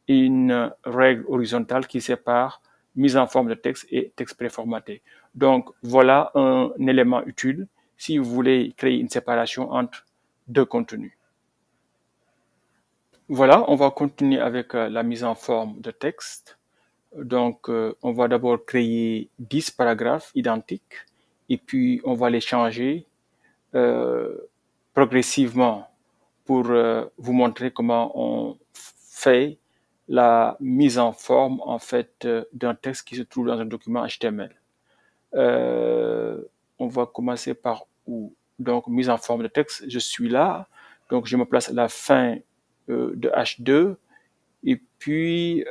[SPEAKER 1] une règle horizontale qui sépare mise en forme de texte et texte préformaté. Donc, voilà un élément utile si vous voulez créer une séparation entre deux contenus. Voilà, on va continuer avec la mise en forme de texte. Donc, on va d'abord créer 10 paragraphes identiques et puis on va les changer progressivement pour vous montrer comment on fait la mise en forme en fait d'un texte qui se trouve dans un document HTML. On va commencer par où? Donc, mise en forme de texte, je suis là. Donc, je me place à la fin de H2 et puis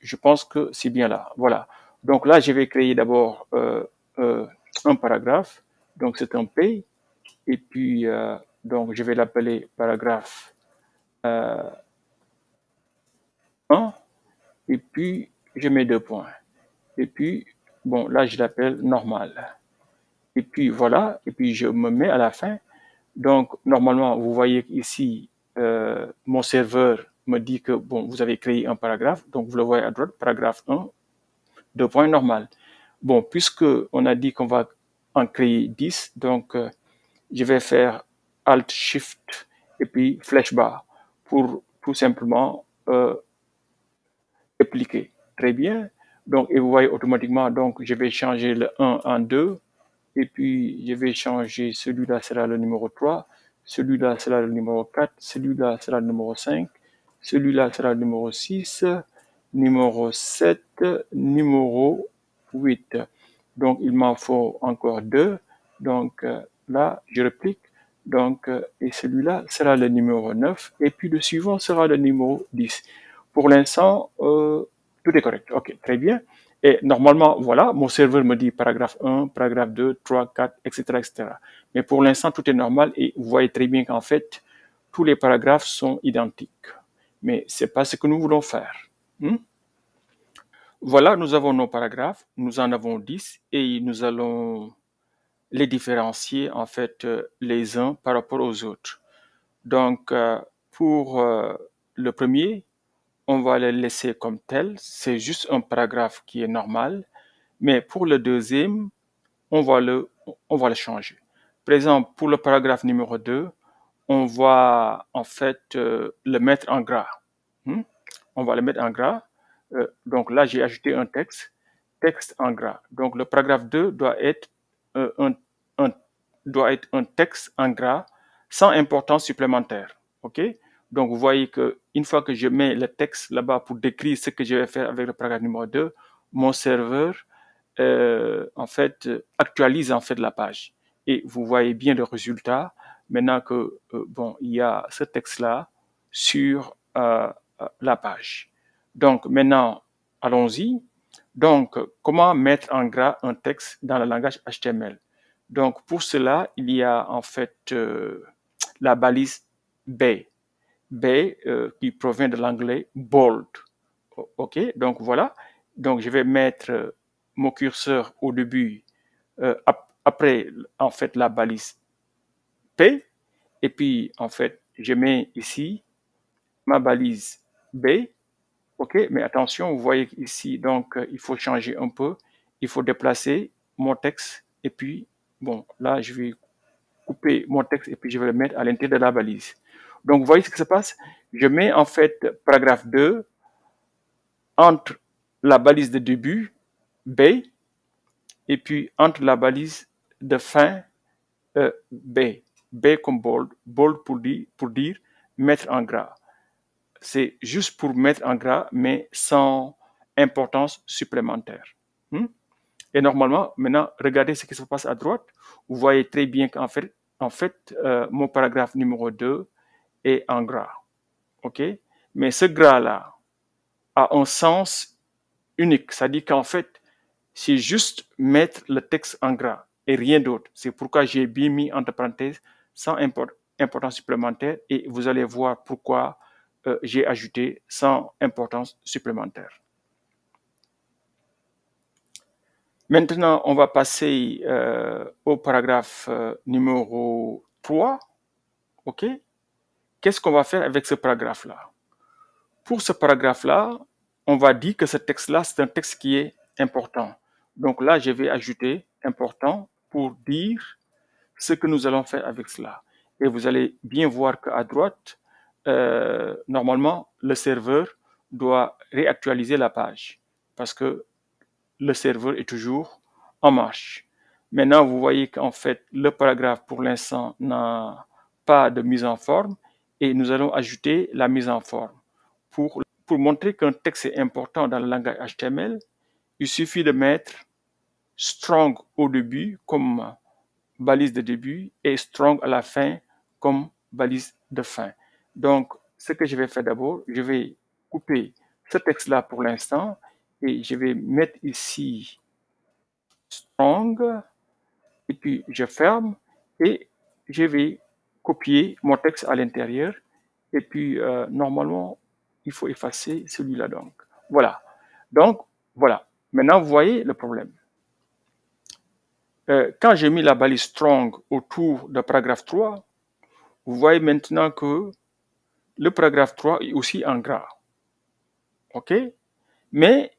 [SPEAKER 1] je pense que c'est bien là. Voilà. Donc là, je vais créer d'abord un paragraphe. Donc, c'est un P. Et puis, donc, je vais l'appeler paragraphe 1. Et puis, je mets 2 points. Et puis, bon, là, je l'appelle normal. Et puis, voilà. Et puis, je me mets à la fin. Donc, normalement, vous voyez ici, mon serveur me dit que, bon, vous avez créé un paragraphe. Donc, vous le voyez à droite, paragraphe 1, 2 points normal. Bon, puisque on a dit qu'on va en créer 10, donc je vais faire Alt Shift et puis flèche bar pour tout simplement appliquer. Très bien. Donc, et vous voyez automatiquement, donc je vais changer le 1 en 2 et puis je vais changer, celui-là sera le numéro 3, celui-là sera le numéro 4, celui-là sera le numéro 5, celui-là sera le numéro 6, numéro 7, numéro 8. Donc, il m'en faut encore 2. Donc, là, je réplique. Donc, et celui-là sera le numéro 9. Et puis, le suivant sera le numéro 10. Pour l'instant, tout est correct. OK, très bien. Et normalement, voilà, mon serveur me dit paragraphe 1, paragraphe 2, 3, 4, etc., etc. Mais pour l'instant, tout est normal et vous voyez très bien qu'en fait, tous les paragraphes sont identiques. Mais ce n'est pas ce que nous voulons faire. Voilà, nous avons nos paragraphes, nous en avons 10 et nous allons les différencier en fait les uns par rapport aux autres. Donc, pour le premier, on va le laisser comme tel, c'est juste un paragraphe qui est normal, mais pour le deuxième, on va le changer. Par exemple, pour le paragraphe numéro 2, on va en fait le mettre en gras. On va le mettre en gras. Donc là, j'ai ajouté un texte en gras. Donc le paragraphe 2 doit être un texte en gras sans importance supplémentaire. OK? Donc vous voyez que une fois que je mets le texte là-bas pour décrire ce que je vais faire avec le paragraphe numéro 2, mon serveur en fait actualise en fait la page. Et vous voyez bien le résultat maintenant que bon, il y a ce texte-là sur la page. Donc maintenant, allons-y. Donc, comment mettre en gras un texte dans le langage HTML? Donc, pour cela, il y a en fait la balise B. B qui provient de l'anglais bold. OK? Donc, voilà. Donc, je vais mettre mon curseur au début, après, en fait, la balise P. Et puis, en fait, je mets ici ma balise B. OK, mais attention, vous voyez ici, donc il faut changer un peu. Il faut déplacer mon texte et puis, bon, là, je vais couper mon texte et puis je vais le mettre à l'intérieur de la balise. Donc, vous voyez ce qui se passe? Je mets en fait paragraphe 2 entre la balise de début, B, et puis entre la balise de fin, B. B comme bold. Bold pour dire mettre en gras. C'est juste pour mettre en gras, mais sans importance supplémentaire. Et normalement, maintenant, regardez ce qui se passe à droite. Vous voyez très bien qu'en fait, mon paragraphe numéro 2 est en gras. OK? Mais ce gras-là a un sens unique. C'est-à-dire qu'en fait, c'est juste mettre le texte en gras et rien d'autre. C'est pourquoi j'ai bien mis entre parenthèses sans importance supplémentaire et vous allez voir pourquoi j'ai ajouté sans importance supplémentaire. Maintenant, on va passer au paragraphe numéro 3. OK? qu'est-ce qu'on va faire avec ce paragraphe-là? Pour ce paragraphe-là, on va dire que ce texte-là, c'est un texte qui est important. Donc là, je vais ajouter important pour dire ce que nous allons faire avec cela. Et vous allez bien voir qu'à droite, normalement, le serveur doit réactualiser la page parce que le serveur est toujours en marche. Maintenant, vous voyez qu'en fait, le paragraphe pour l'instant n'a pas de mise en forme et nous allons ajouter la mise en forme. Pour montrer qu'un texte est important dans le langage HTML, il suffit de mettre strong au début comme balise de début et strong à la fin comme balise de fin. Donc, ce que je vais faire d'abord, je vais couper ce texte-là pour l'instant et je vais mettre ici strong et puis je ferme et je vais copier mon texte à l'intérieur et puis normalement il faut effacer celui-là donc. Voilà. Donc voilà. Maintenant vous voyez le problème. Quand j'ai mis la balise strong autour du paragraphe 3, vous voyez maintenant que le paragraphe 3 est aussi en gras. OK? Mais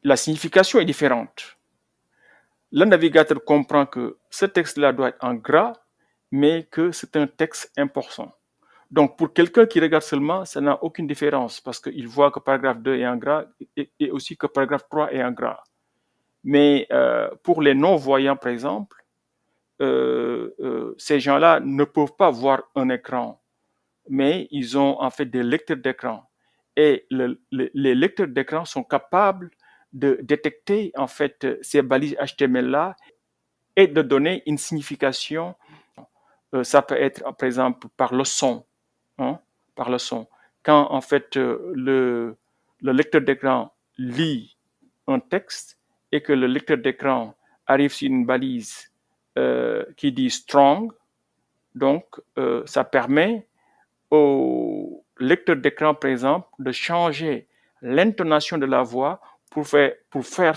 [SPEAKER 1] la signification est différente. Le navigateur comprend que ce texte-là doit être en gras, mais que c'est un texte important. Donc, pour quelqu'un qui regarde seulement, ça n'a aucune différence parce qu'il voit que paragraphe 2 est en gras et aussi que paragraphe 3 est en gras. Mais pour les non-voyants, par exemple, ces gens-là ne peuvent pas voir un écran, mais ils ont en fait des lecteurs d'écran. Et les lecteurs d'écran sont capables de détecter en fait ces balises HTML-là et de donner une signification. Ça peut être, par exemple, par le son. Hein, par le son. Quand, en fait, le lecteur d'écran lit un texte et que le lecteur d'écran arrive sur une balise qui dit strong, donc ça permet au lecteur d'écran, par exemple, de changer l'intonation de la voix pour faire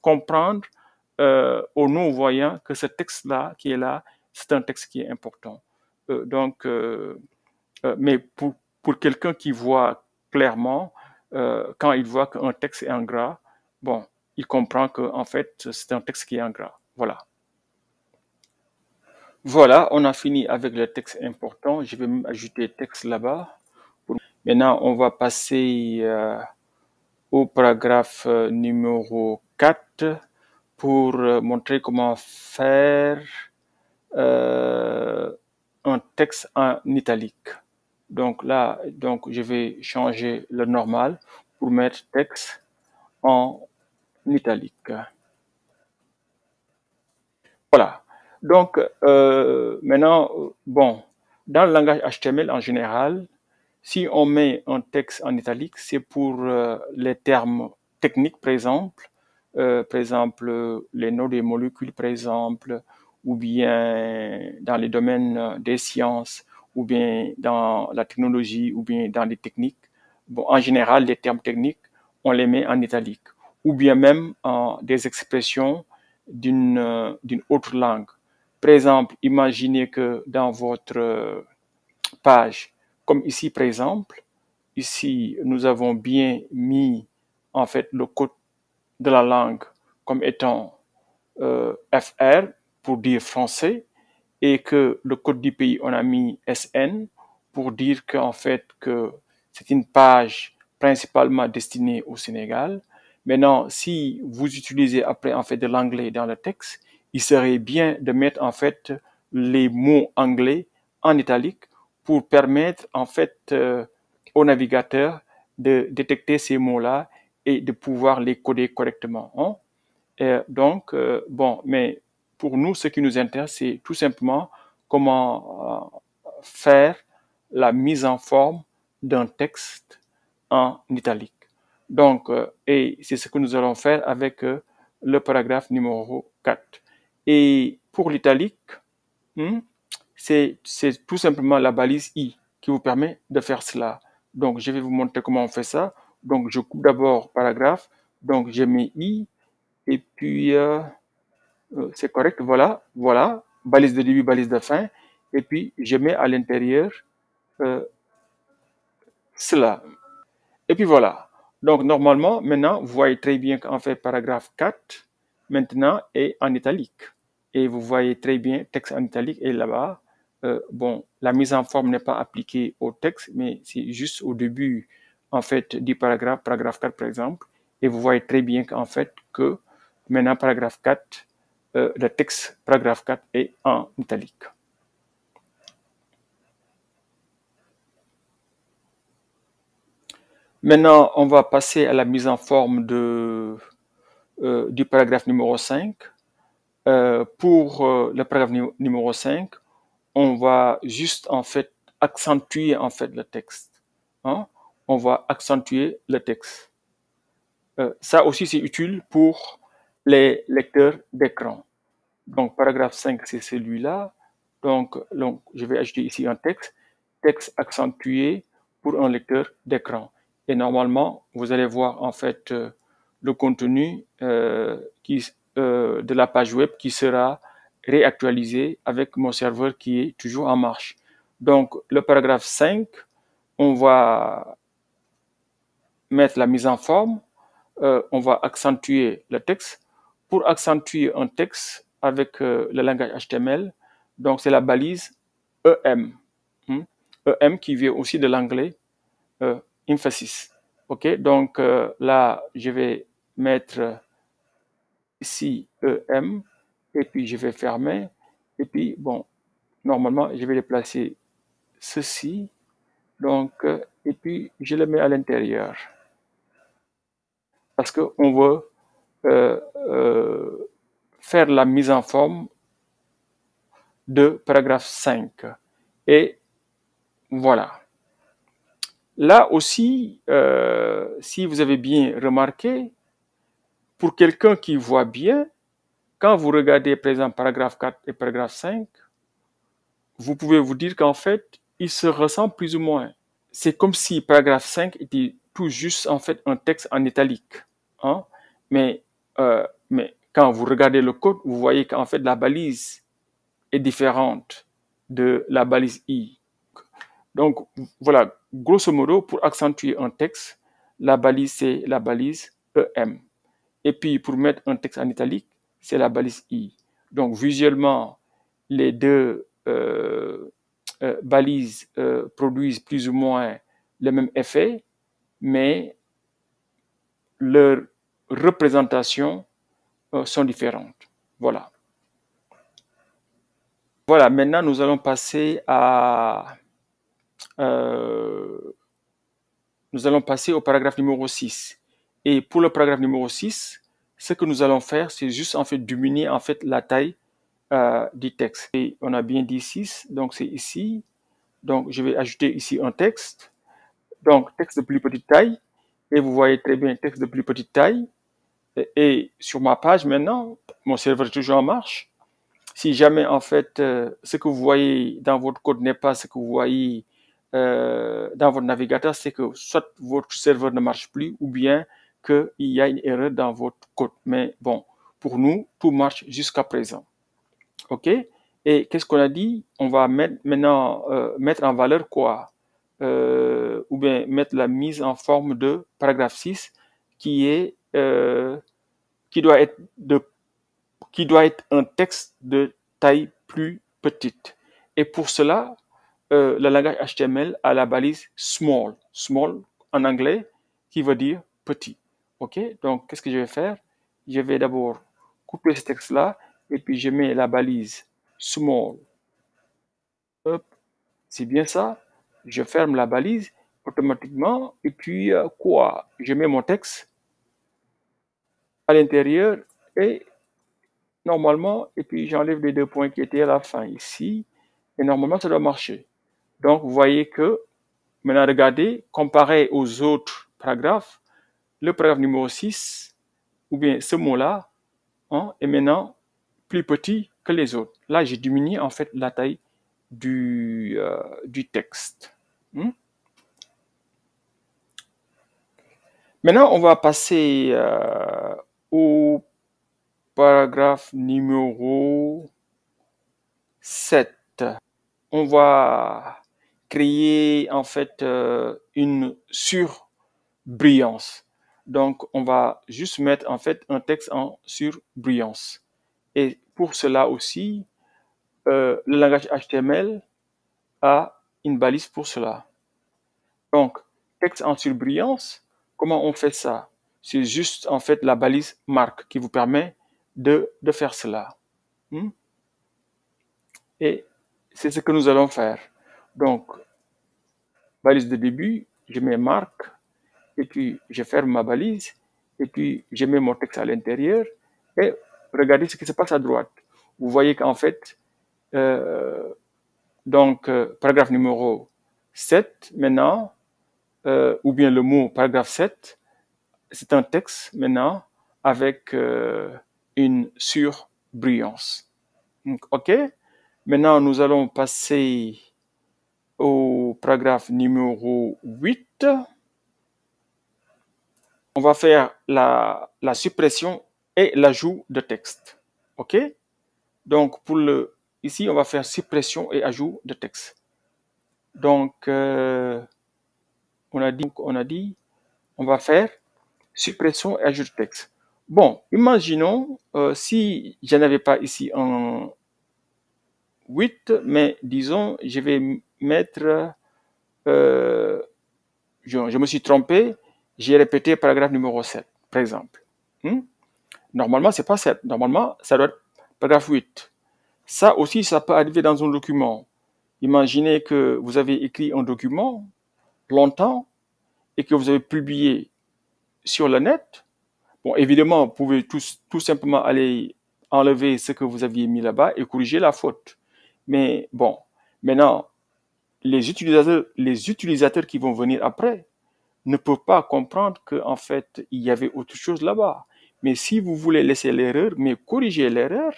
[SPEAKER 1] comprendre aux non-voyants que ce texte-là qui est là, c'est un texte qui est important. Mais pour quelqu'un qui voit clairement, quand il voit qu'un texte est en gras, bon, il comprend qu'en fait, c'est un texte qui est en gras. Voilà. Voilà, on a fini avec le texte important. Je vais même ajouter texte là-bas. Maintenant, on va passer au paragraphe numéro 4 pour montrer comment faire un texte en italique. Donc là, je vais changer le normal pour mettre texte en italique. Voilà. Donc maintenant, bon, dans le langage HTML en général, si on met un texte en italique, c'est pour les termes techniques, par exemple, les noms des molécules, par exemple, ou bien dans les domaines des sciences, ou bien dans la technologie, ou bien dans les techniques. Bon, en général, les termes techniques, on les met en italique, ou bien même des expressions d'une autre langue. Par exemple, imaginez que dans votre page, comme ici par exemple, ici nous avons bien mis en fait le code de la langue comme étant FR pour dire français et que le code du pays on a mis SN pour dire qu'en fait que c'est une page principalement destinée au Sénégal. Maintenant, si vous utilisez après en fait de l'anglais dans le texte, il serait bien de mettre en fait les mots anglais en italique pour permettre en fait au navigateur de détecter ces mots-là et de pouvoir les coder correctement. Hein? Donc, bon, mais pour nous, ce qui nous intéresse, c'est tout simplement comment faire la mise en forme d'un texte en italique. Donc, et c'est ce que nous allons faire avec le paragraphe numéro 4. Et pour l'italique, c'est tout simplement la balise I qui vous permet de faire cela. Donc, je vais vous montrer comment on fait ça. Donc, je coupe d'abord paragraphe. Donc, je mets I et puis c'est correct. Voilà, balise de début, balise de fin. et puis je mets à l'intérieur cela. Et puis voilà. Donc normalement, maintenant, vous voyez très bien qu'en fait, paragraphe 4, maintenant, est en italique. Et vous voyez très bien, texte en italique est là-bas. Bon, la mise en forme n'est pas appliquée au texte, mais c'est juste au début, en fait, du paragraphe, paragraphe 4 par exemple. Et vous voyez très bien qu'en fait, que maintenant, paragraphe 4, le texte paragraphe 4 est en italique. Maintenant, on va passer à la mise en forme du paragraphe numéro 5. Pour le paragraphe numéro 5, on va juste en fait accentuer en fait le texte. Hein? On va accentuer le texte. Ça aussi c'est utile pour les lecteurs d'écran. Donc paragraphe 5 c'est celui-là. Donc je vais ajouter ici un texte accentué pour un lecteur d'écran. Et normalement vous allez voir en fait le contenu de la page web qui sera réactualisé avec mon serveur qui est toujours en marche. Donc, le paragraphe 5, on va mettre la mise en forme, on va accentuer le texte. Pour accentuer un texte avec le langage HTML, donc c'est la balise EM. EM qui vient aussi de l'anglais emphasis. OK, donc là, je vais mettre ici EM, et puis je vais fermer, et puis bon, normalement, je vais déplacer ceci, donc, et puis je le mets à l'intérieur, parce qu'on veut faire la mise en forme de paragraphe 5. Et voilà. Là aussi, si vous avez bien remarqué, pour quelqu'un qui voit bien, quand vous regardez, par exemple, paragraphe 4 et paragraphe 5, vous pouvez vous dire qu'en fait, ils se ressemblent plus ou moins. C'est comme si paragraphe 5 était tout juste en fait un texte en italique. Hein? Mais quand vous regardez le code, vous voyez qu'en fait la balise est différente de la balise I. Donc voilà, grosso modo, pour accentuer un texte, la balise c'est la balise EM. Et puis pour mettre un texte en italique, c'est la balise I. Donc visuellement, les deux balises produisent plus ou moins le même effet, mais leurs représentations sont différentes. Voilà. Voilà, maintenant nous allons passer au paragraphe numéro 6. Et pour le paragraphe numéro 6, ce que nous allons faire, c'est juste en fait diminuer en fait la taille du texte. Et on a bien dit 6, donc c'est ici. Donc je vais ajouter ici un texte. Donc texte de plus petite taille. Et vous voyez très bien texte de plus petite taille. Et sur ma page maintenant, mon serveur est toujours en marche. Si jamais en fait ce que vous voyez dans votre code n'est pas ce que vous voyez dans votre navigateur, c'est que soit votre serveur ne marche plus ou bien qu'il y a une erreur dans votre code. Mais bon, pour nous, tout marche jusqu'à présent. OK? Et qu'est-ce qu'on a dit? On va maintenant mettre en valeur quoi? Ou bien mettre la mise en forme de paragraphe 6 qui doit être un texte de taille plus petite. Et pour cela, le langage HTML a la balise small en anglais, qui veut dire petit. OK? Donc, qu'est-ce que je vais faire? Je vais d'abord couper ce texte-là, et puis je mets la balise small. Hop, c'est bien ça. Je ferme la balise automatiquement, et puis quoi? Je mets mon texte à l'intérieur, et normalement, et puis j'enlève les deux points qui étaient à la fin ici, et normalement ça doit marcher. Donc vous voyez que, maintenant regardez, comparé aux autres paragraphes, le paragraphe numéro 6, ou bien ce mot-là, hein, est maintenant plus petit que les autres. Là, j'ai diminué en fait la taille du texte. Maintenant, on va passer au paragraphe numéro 7. on va créer en fait une surbrillance. Donc, on va juste mettre en fait un texte en surbrillance. Et pour cela aussi, le langage HTML a une balise pour cela. Donc, texte en surbrillance, comment on fait ça? C'est juste en fait la balise marque qui vous permet de faire cela. Et c'est ce que nous allons faire. Donc, balise de début, je mets marque, et puis je ferme ma balise, et puis je mets mon texte à l'intérieur, et regardez ce qui se passe à droite. Vous voyez qu'en fait, paragraphe numéro 7, maintenant, ou bien le mot paragraphe 7, c'est un texte maintenant avec une surbrillance. Donc, OK. Maintenant, nous allons passer au paragraphe numéro 8. On va faire la suppression et l'ajout de texte. OK? Donc, ici, on va faire suppression et ajout de texte. Donc, on a dit, on va faire suppression et ajout de texte. Bon, imaginons si je n'avais pas ici un 8, mais disons, je vais mettre, je me suis trompé, j'ai répété paragraphe numéro 7, par exemple. Normalement, c'est pas 7, normalement, ça doit être paragraphe 8. Ça aussi, ça peut arriver dans un document. Imaginez que vous avez écrit un document longtemps et que vous avez publié sur le net. Bon, évidemment, vous pouvez tout simplement aller enlever ce que vous aviez mis là-bas et corriger la faute. Mais bon, maintenant, les utilisateurs qui vont venir après ne peuvent pas comprendre qu'en fait, il y avait autre chose là-bas. Mais si vous voulez laisser l'erreur, mais corriger l'erreur,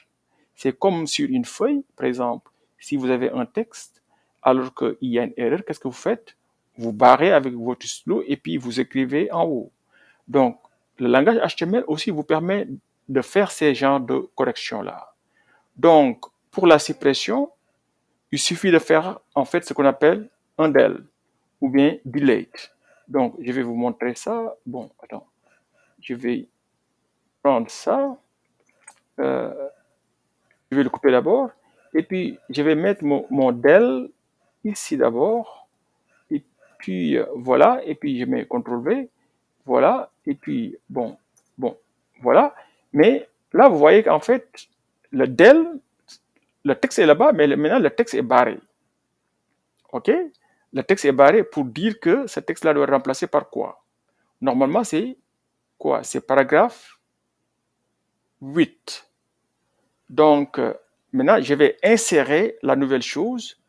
[SPEAKER 1] c'est comme sur une feuille, par exemple. Si vous avez un texte, alors qu'il y a une erreur, qu'est-ce que vous faites? Vous barrez avec votre stylo et puis vous écrivez en haut. Donc, le langage HTML aussi vous permet de faire ces genres de corrections-là. Donc, pour la suppression, il suffit de faire en fait ce qu'on appelle un del ou bien delete. Donc, je vais vous montrer ça. Bon, attends. Je vais prendre ça. Je vais le couper d'abord. Et puis, je vais mettre mon del ici d'abord. Et puis, voilà. Et puis, je mets CTRL V. Voilà. Et puis, bon, voilà. Mais là, vous voyez qu'en fait, le del, le texte est là-bas, mais maintenant, le texte est barré. OK? Le texte est barré pour dire que ce texte-là doit être remplacé par quoi? Normalement, c'est quoi? C'est paragraphe 8. Donc, maintenant, je vais insérer la nouvelle chose.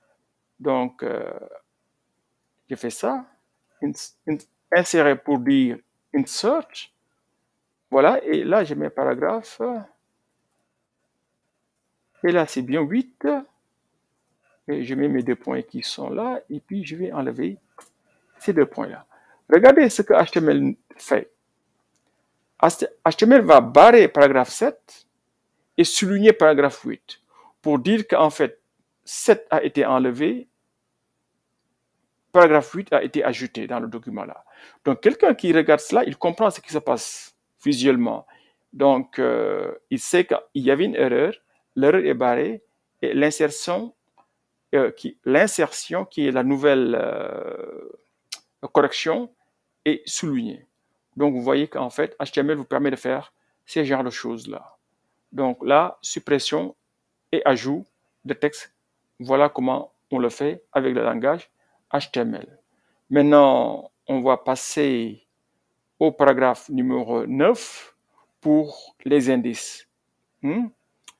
[SPEAKER 1] Donc, je fais ça. Insérer pour dire insert. Voilà, et là, je mets paragraphe. Et là, c'est bien 8. Et je mets mes deux points qui sont là. Et puis, je vais enlever ces deux points-là. Regardez ce que HTML fait. HTML va barrer paragraphe 7 et souligner paragraphe 8 pour dire qu'en fait, 7 a été enlevé, paragraphe 8 a été ajouté dans le document-là. Donc, quelqu'un qui regarde cela, il comprend ce qui se passe visuellement. Donc, il sait qu'il y avait une erreur, l'erreur est barrée et l'insertion qui est la nouvelle correction est soulignée. Donc, vous voyez qu'en fait, HTML vous permet de faire ces genres de choses-là. Donc là, suppression et ajout de texte, voilà comment on le fait avec le langage HTML. Maintenant, on va passer au paragraphe numéro 9 pour les indices.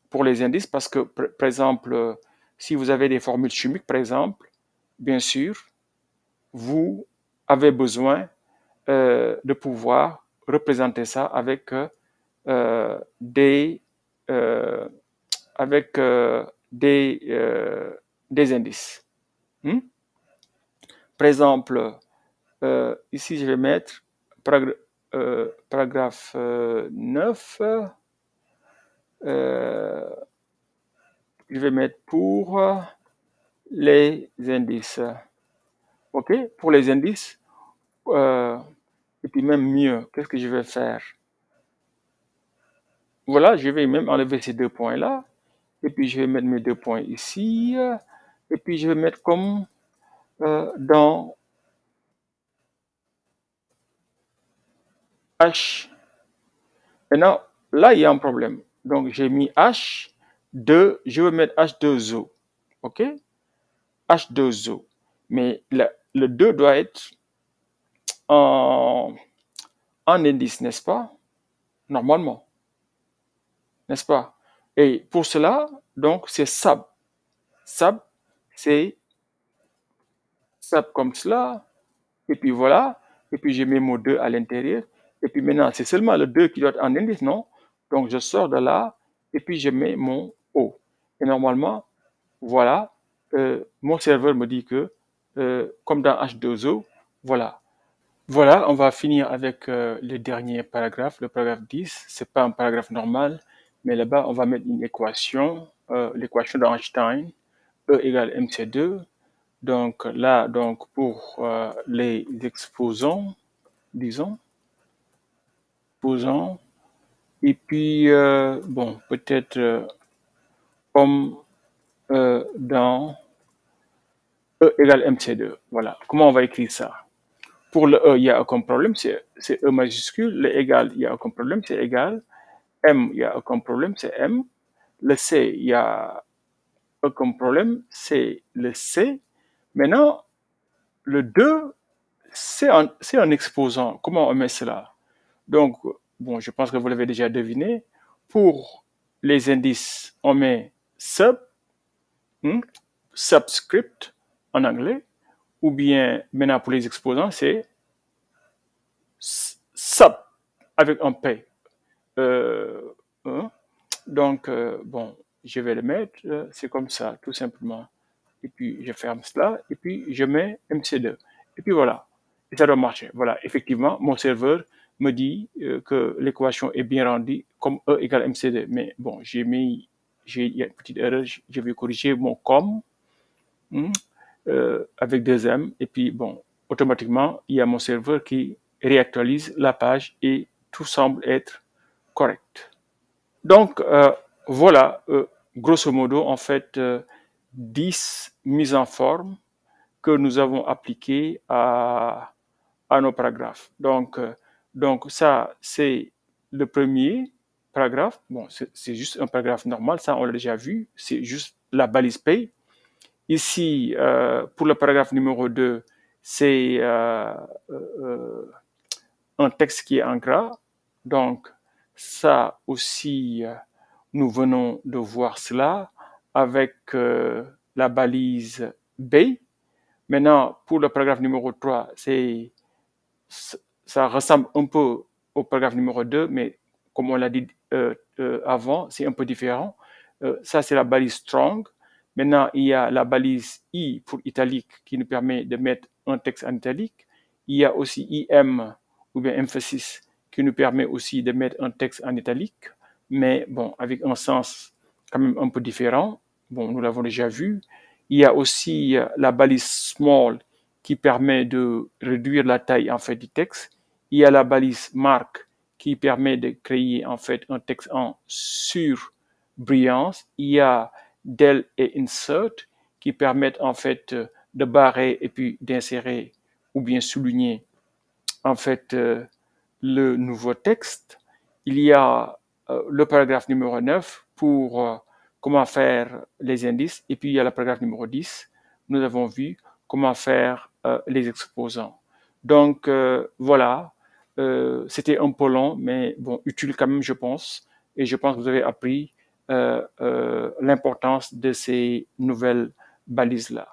[SPEAKER 1] Pour les indices, parce que, par exemple, si vous avez des formules chimiques, par exemple, bien sûr, vous avez besoin de pouvoir représenter ça avec des des indices. Par exemple, ici, je vais mettre paragraphe 9. Je vais mettre pour les indices. OK? Pour les indices, et puis même mieux, qu'est-ce que je vais faire? Voilà, je vais même enlever ces 2 points-là. Et puis, je vais mettre mes 2 points ici. Et puis, je vais mettre comme dans H. Maintenant, là, il y a un problème. Donc, j'ai mis H2. Je vais mettre H2O. OK? H2O. Mais le 2 doit être en indice, n'est-ce pas? Normalement. N'est-ce pas? Et pour cela, donc, c'est sub. Sub, c'est sub comme cela. Et puis voilà. Et puis, je mets mon 2 à l'intérieur. Et puis maintenant, c'est seulement le 2 qui doit être en indice, non? Donc, je sors de là. Et puis, je mets mon O. Et normalement, voilà. Mon serveur me dit que, comme dans H2O, voilà. Voilà, on va finir avec le dernier paragraphe, le paragraphe 10. C'est pas un paragraphe normal, mais là-bas, on va mettre une équation, l'équation d'Einstein, E égale mc2. Donc là, donc pour les exposants, disons, exposants, et puis, bon, peut-être comme dans E égale mc2. Voilà, comment on va écrire ça? Pour le E, il n'y a aucun problème, c'est E majuscule. Le égal, il n'y a aucun problème, c'est égal. M, il n'y a aucun problème, c'est M. Le C, il n'y a aucun problème, c'est le C. Maintenant, le 2, c'est un exposant. Comment on met cela? Donc, bon, je pense que vous l'avez déjà deviné. Pour les indices, on met sub, subscript en anglais, ou bien maintenant pour les exposants, c'est sub avec un P. Donc, bon, je vais le mettre, c'est comme ça, tout simplement. Et puis, je ferme cela, et puis je mets MC2. Et puis voilà, et ça doit marcher. Voilà, effectivement, mon serveur me dit que l'équation est bien rendue comme E égale MC2. Mais bon, il y a une petite erreur, je vais corriger mon com avec 2M, et puis bon, automatiquement, il y a mon serveur qui réactualise la page et tout semble être correct. Donc, voilà, grosso modo, en fait, 10 mises en forme que nous avons appliquées à nos paragraphes. Donc ça, c'est le premier paragraphe. Bon, c'est juste un paragraphe normal, ça, on l'a déjà vu. C'est juste la balise pay. Ici, pour le paragraphe numéro 2, c'est un texte qui est en gras. Donc, ça aussi, nous venons de voir cela avec la balise B. Maintenant, pour le paragraphe numéro 3, ça ressemble un peu au paragraphe numéro 2, mais comme on l'a dit avant, c'est un peu différent. Ça, c'est la balise strong. Maintenant, il y a la balise I pour italique qui nous permet de mettre un texte en italique. Il y a aussi IM ou bien emphasis qui nous permet aussi de mettre un texte en italique, mais bon, avec un sens quand même un peu différent. Bon, nous l'avons déjà vu. Il y a aussi la balise small qui permet de réduire la taille en fait du texte. Il y a la balise mark qui permet de créer en fait un texte en surbrillance. Il y a del et insert qui permettent en fait de barrer et puis d'insérer ou bien souligner en fait le nouveau texte. Il y a le paragraphe numéro 9 pour comment faire les indices, et puis il y a le paragraphe numéro 10. Nous avons vu comment faire les exposants. Donc voilà, c'était un peu long, mais bon, utile quand même, je pense. Et je pense que vous avez appris l'importance de ces nouvelles balises-là.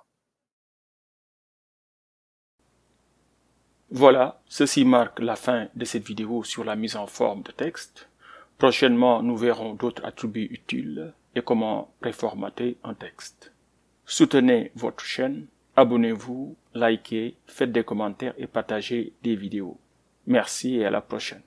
[SPEAKER 1] Voilà, ceci marque la fin de cette vidéo sur la mise en forme de texte. Prochainement, nous verrons d'autres attributs utiles et comment préformater un texte. Soutenez votre chaîne, abonnez-vous, likez, faites des commentaires et partagez des vidéos. Merci et à la prochaine.